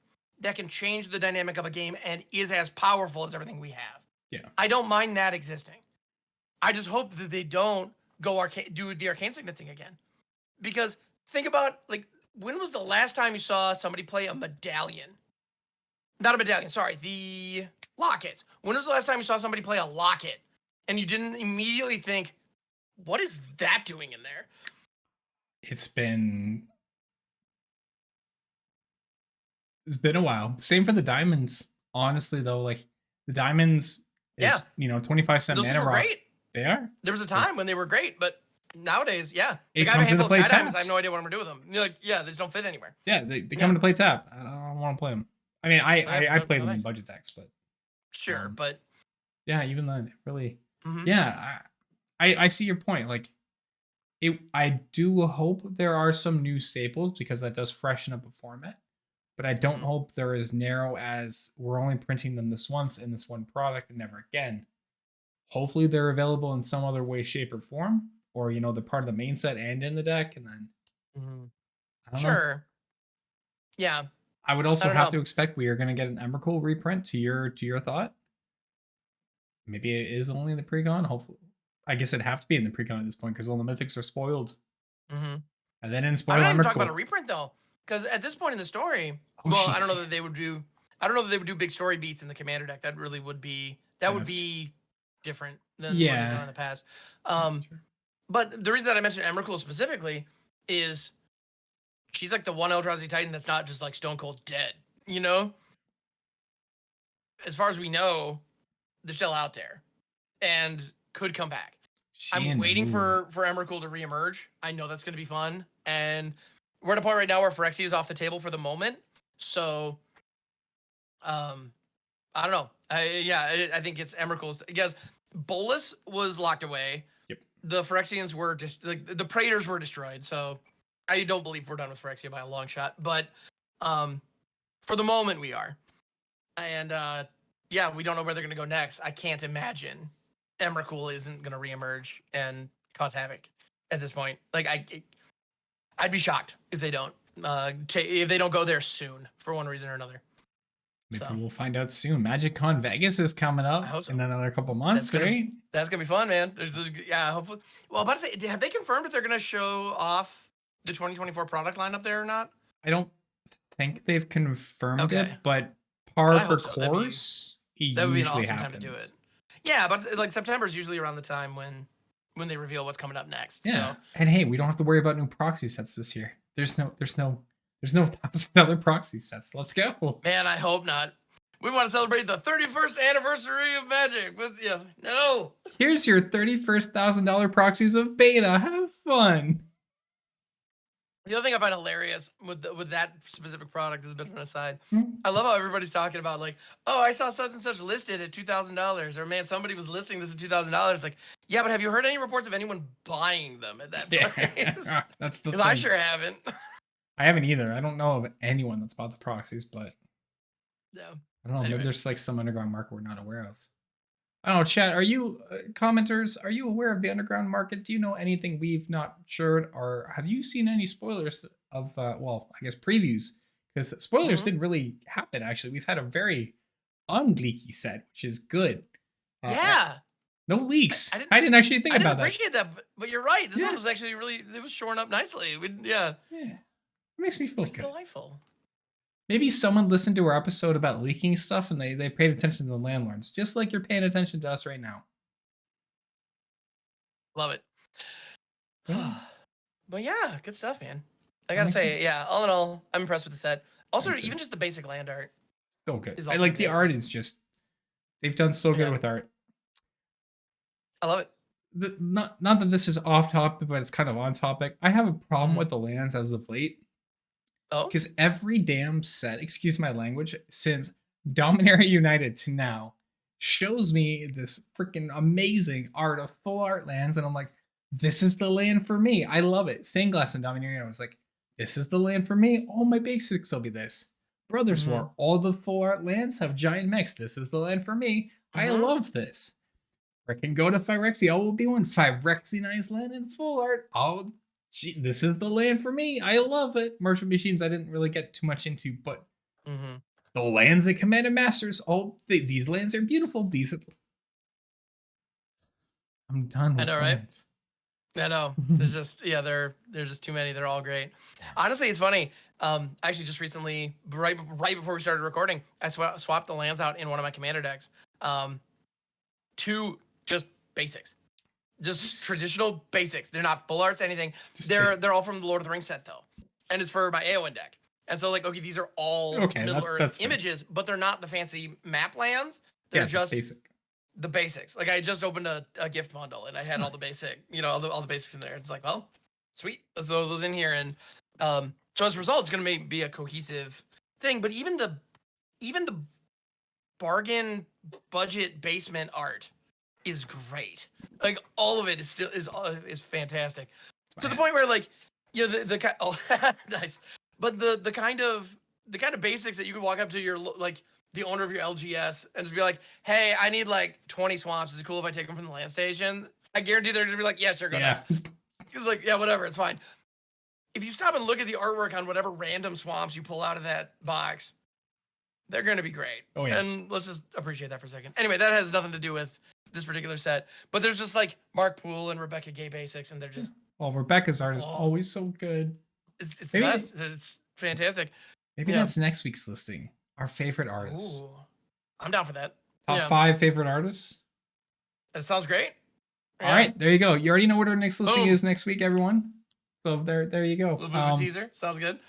that can change the dynamic of a game and is as powerful as everything we have. Yeah. I don't mind that existing. I just hope that they don't do the Arcane Signet thing again. Because think about, like, when was the last time you saw somebody play a medallion? Not a medallion, sorry, the lockets. When was the last time you saw somebody play a locket and you didn't immediately think, what is that doing in there? It's been a while. Same for the diamonds. Honestly, though, like the diamonds, is, 25-cent mana rock. Great. They are. There was a time when they were great, but nowadays, yeah. Like, I have a handful of Sky Diamonds. I have no idea what I'm gonna do with them. You're like, yeah, they just don't fit anywhere. Yeah, they come into play tap. I don't want to play them. I mean, I played them in budget decks, but sure, but yeah, even then, really, yeah, I see your point. Like, I do hope there are some new staples because that does freshen up a format. But I don't hope they're as narrow as we're only printing them this once in this one product and never again. Hopefully they're available in some other way, shape, or form, or they're part of the main set and in the deck, and then I don't know. Yeah. I would also have to expect we are going to get an Emrakul reprint. To your thought, maybe it is only in the precon. Hopefully, I guess it'd have to be in the precon at this point because all the mythics are spoiled. And then in spoiled, I'm not even talking about a reprint though. Because at this point in the story, I don't know that they would do. I don't know that they would do big story beats in the commander deck. That really would be. That would be different than what they've done in the past. But the reason that I mentioned Emrakul specifically is she's like the one Eldrazi Titan that's not just like stone cold dead. As far as we know, they're still out there and could come back. I'm waiting for Emrakul to reemerge. I know that's going to be fun. And we're at a point right now where Phyrexia is off the table for the moment. So, I don't know. I think it's Emrakul's. Because Bolus was locked away. Yep. The Phyrexians were just like the Praetors were destroyed. So I don't believe we're done with Phyrexia by a long shot. But for the moment we are. And yeah, we don't know where they're gonna go next. I can't imagine Emrakul isn't gonna reemerge and cause havoc at this point. Like I'd be shocked if they don't go there soon for one reason or another. Maybe So we'll find out soon. MagicCon Vegas is coming up in another couple months, right? That's gonna be fun, man. Yeah, hopefully. Well, I'm about to say, have they confirmed if they're gonna show off the 2024 product lineup there or not? I don't think they've confirmed it, but par for so. course, that would be an awesome time to do it. Yeah, but like September is usually around the time when they reveal what's coming up next. Yeah, so. And hey, we don't have to worry about new proxy sets this year. There's no $1,000 proxy sets. Let's go. Man, I hope not. We want to celebrate the 31st anniversary of Magic with you. No. Here's your 31st $1,000 proxies of beta. Have fun. The other thing I find hilarious with that specific product is a bit of an aside. I love how everybody's talking about like, oh, I saw such and such listed at $2,000, or man, somebody was listing this at $2,000. Like, yeah, but have you heard any reports of anyone buying them at that price? That's the thing. I sure haven't. I haven't either. I don't know of anyone that's bought the proxies, but yeah, I don't know. Anyway. Maybe there's like some underground market we're not aware of. I don't know, chat. Are you commenters? Are you aware of the underground market? Do you know anything we've not shared, or have you seen any spoilers of? Well, I guess previews, because spoilers didn't really happen. Actually, we've had a very unleaky set, which is good. Yeah. No leaks. I didn't actually think about that. I didn't appreciate that, but you're right. This one was actually it was shorn up nicely. Yeah. It makes me feel good. It's delightful. Maybe someone listened to our episode about leaking stuff and they paid attention to the landlords, just like you're paying attention to us right now. Love it. But yeah, good stuff, man. I gotta say, yeah, all in all, I'm impressed with the set. Also, even just the basic land art. So good. I like the art is just, they've done so good with art. I love it. Not that this is off topic, but it's kind of on topic. I have a problem with the lands as of late. Oh? Because every damn set, excuse my language, since Dominaria United to now, shows me this freaking amazing art of full art lands, and I'm like, this is the land for me. I love it. Stained Glass and Dominaria United, I was like, this is the land for me. All my basics will be this. Brothers War, all the full art lands have giant mechs. This is the land for me. I love this. Freaking go to Phyrexia. I will be one Phyrexionized land in full art. This is the land for me. I love it. Merchant Machines, I didn't really get too much into, but the lands at Command and Masters, these lands are beautiful. I'm done with lands. Right? I know. There's just, they're just too many. They're all great. Honestly, it's funny. Actually, just recently, right before we started recording, I swapped the lands out in one of my Commander decks to just basics. Just traditional basics. They're not full arts, anything. They're all from the Lord of the Rings set though, and it's for my Aowen deck. And so like, okay, these are all Middle Earth images, but they're not the fancy map lands. They're just the basics. Like I just opened a gift bundle and I had all the basic, all the basics in there. It's like, well, sweet, let's throw those in here. And so as a result, it's gonna be a cohesive thing. But even the bargain budget basement art is great. Like all of it is fantastic. To the point where like, nice. But the kind of basics that you could walk up to your like the owner of your LGS and just be like, hey, I need like 20 swamps. Is it cool if I take them from the land station? I guarantee they're just be like, yeah, sure, go ahead. It's like, yeah, whatever, it's fine. If you stop and look at the artwork on whatever random swamps you pull out of that box, they're gonna be great. Oh yeah. And let's just appreciate that for a second. Anyway, that has nothing to do with this particular set, but there's just like Mark Poole and Rebecca Gay basics, and they're just Rebecca's art is always so good. It's the best. It's fantastic. Maybe that's next week's listing. Our favorite artists. Ooh, I'm down for that. Top 5 favorite artists. That sounds great. All right, there you go. You already know what our next listing is next week, everyone. So there you go. A little bit of a teaser. Sounds good.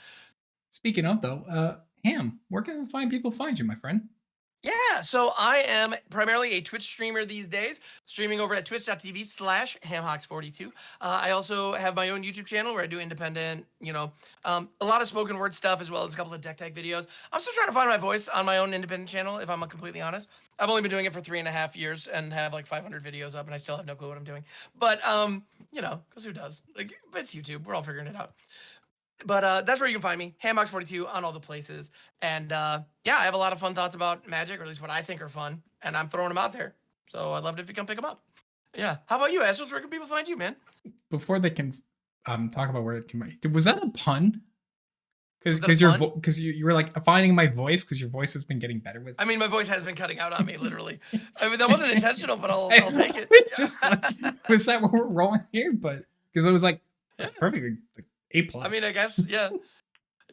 Speaking of though, Ham, where can people find you, my friend? Yeah, so I am primarily a Twitch streamer these days, streaming over at twitch.tv/Hamhocks42. I also have my own YouTube channel where I do independent, a lot of spoken word stuff as well as a couple of deck tech videos. I'm still trying to find my voice on my own independent channel, if I'm completely honest. I've only been doing it for 3.5 years and have like 500 videos up, and I still have no clue what I'm doing. But, because who does? Like, it's YouTube. We're all figuring it out. But that's where you can find me, Hamhocks42 on all the places. And yeah, I have a lot of fun thoughts about Magic, or at least what I think are fun, and I'm throwing them out there. So I'd love it if you come pick them up. Yeah. How about you, Astros? Where can people find you, man? Before they can talk about where it came from, was that a pun? Was that a pun? Because you were like finding my voice because your voice has been getting better with. I mean, my voice has been cutting out on me, literally. I mean, that wasn't intentional, but I'll take it. It's just like, was that what we're rolling here? But because I was like, that's perfect, like A+. I mean, I guess, yeah.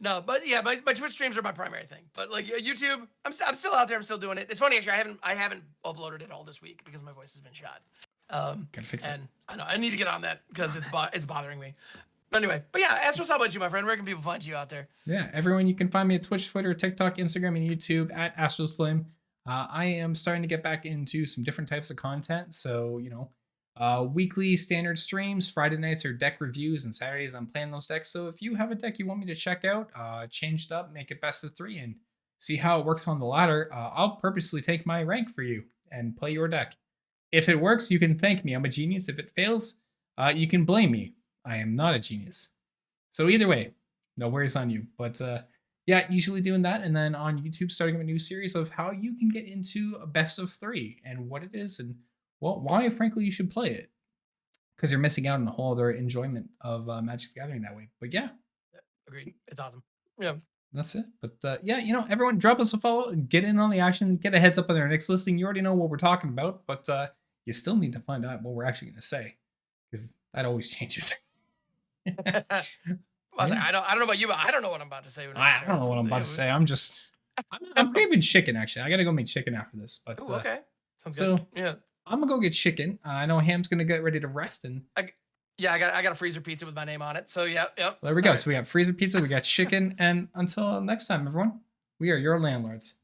No, but yeah, my Twitch streams are my primary thing. But like YouTube, I'm still out there. I'm still doing it. It's funny actually. I haven't uploaded it all this week because my voice has been shot. Gotta fix it. And I know I need to get on that because it's bothering me. But anyway, but yeah, Astros, how about you, my friend? Where can people find you out there? Yeah, everyone, you can find me at Twitch, Twitter, TikTok, Instagram, and YouTube at Astralsflame. I am starting to get back into some different types of content. So, weekly standard streams, Friday nights are deck reviews, and Saturdays I'm playing those decks. So if you have a deck you want me to check out, change it up, make it best of 3, and see how it works on the ladder, I'll purposely take my rank for you and play your deck. If it works, you can thank me. I'm a genius. If it fails, you can blame me. I am not a genius. So either way, no worries on you. But yeah, usually doing that. And then on YouTube, starting a new series of how you can get into a best of 3 and what it is and why, frankly, you should play it. Because you're missing out on a whole other enjoyment of Magic the Gathering that way. But yeah. Agreed. It's awesome. Yeah. That's it. But yeah, everyone drop us a follow, get in on the action, get a heads up on our next listing. You already know what we're talking about, but you still need to find out what we're actually going to say. Because that always changes. Well, I don't know about you, but I don't know what I'm about to say. I don't know what I'm about to say. I'm craving chicken, actually. I got to go make chicken after this. But ooh, okay. Sounds so, good. Yeah. I'm going to go get chicken. I know Ham's going to get ready to rest. And I got a freezer pizza with my name on it. So, yep. There we go. Right. So we got freezer pizza, we got chicken. And until next time, everyone, we are your landlords.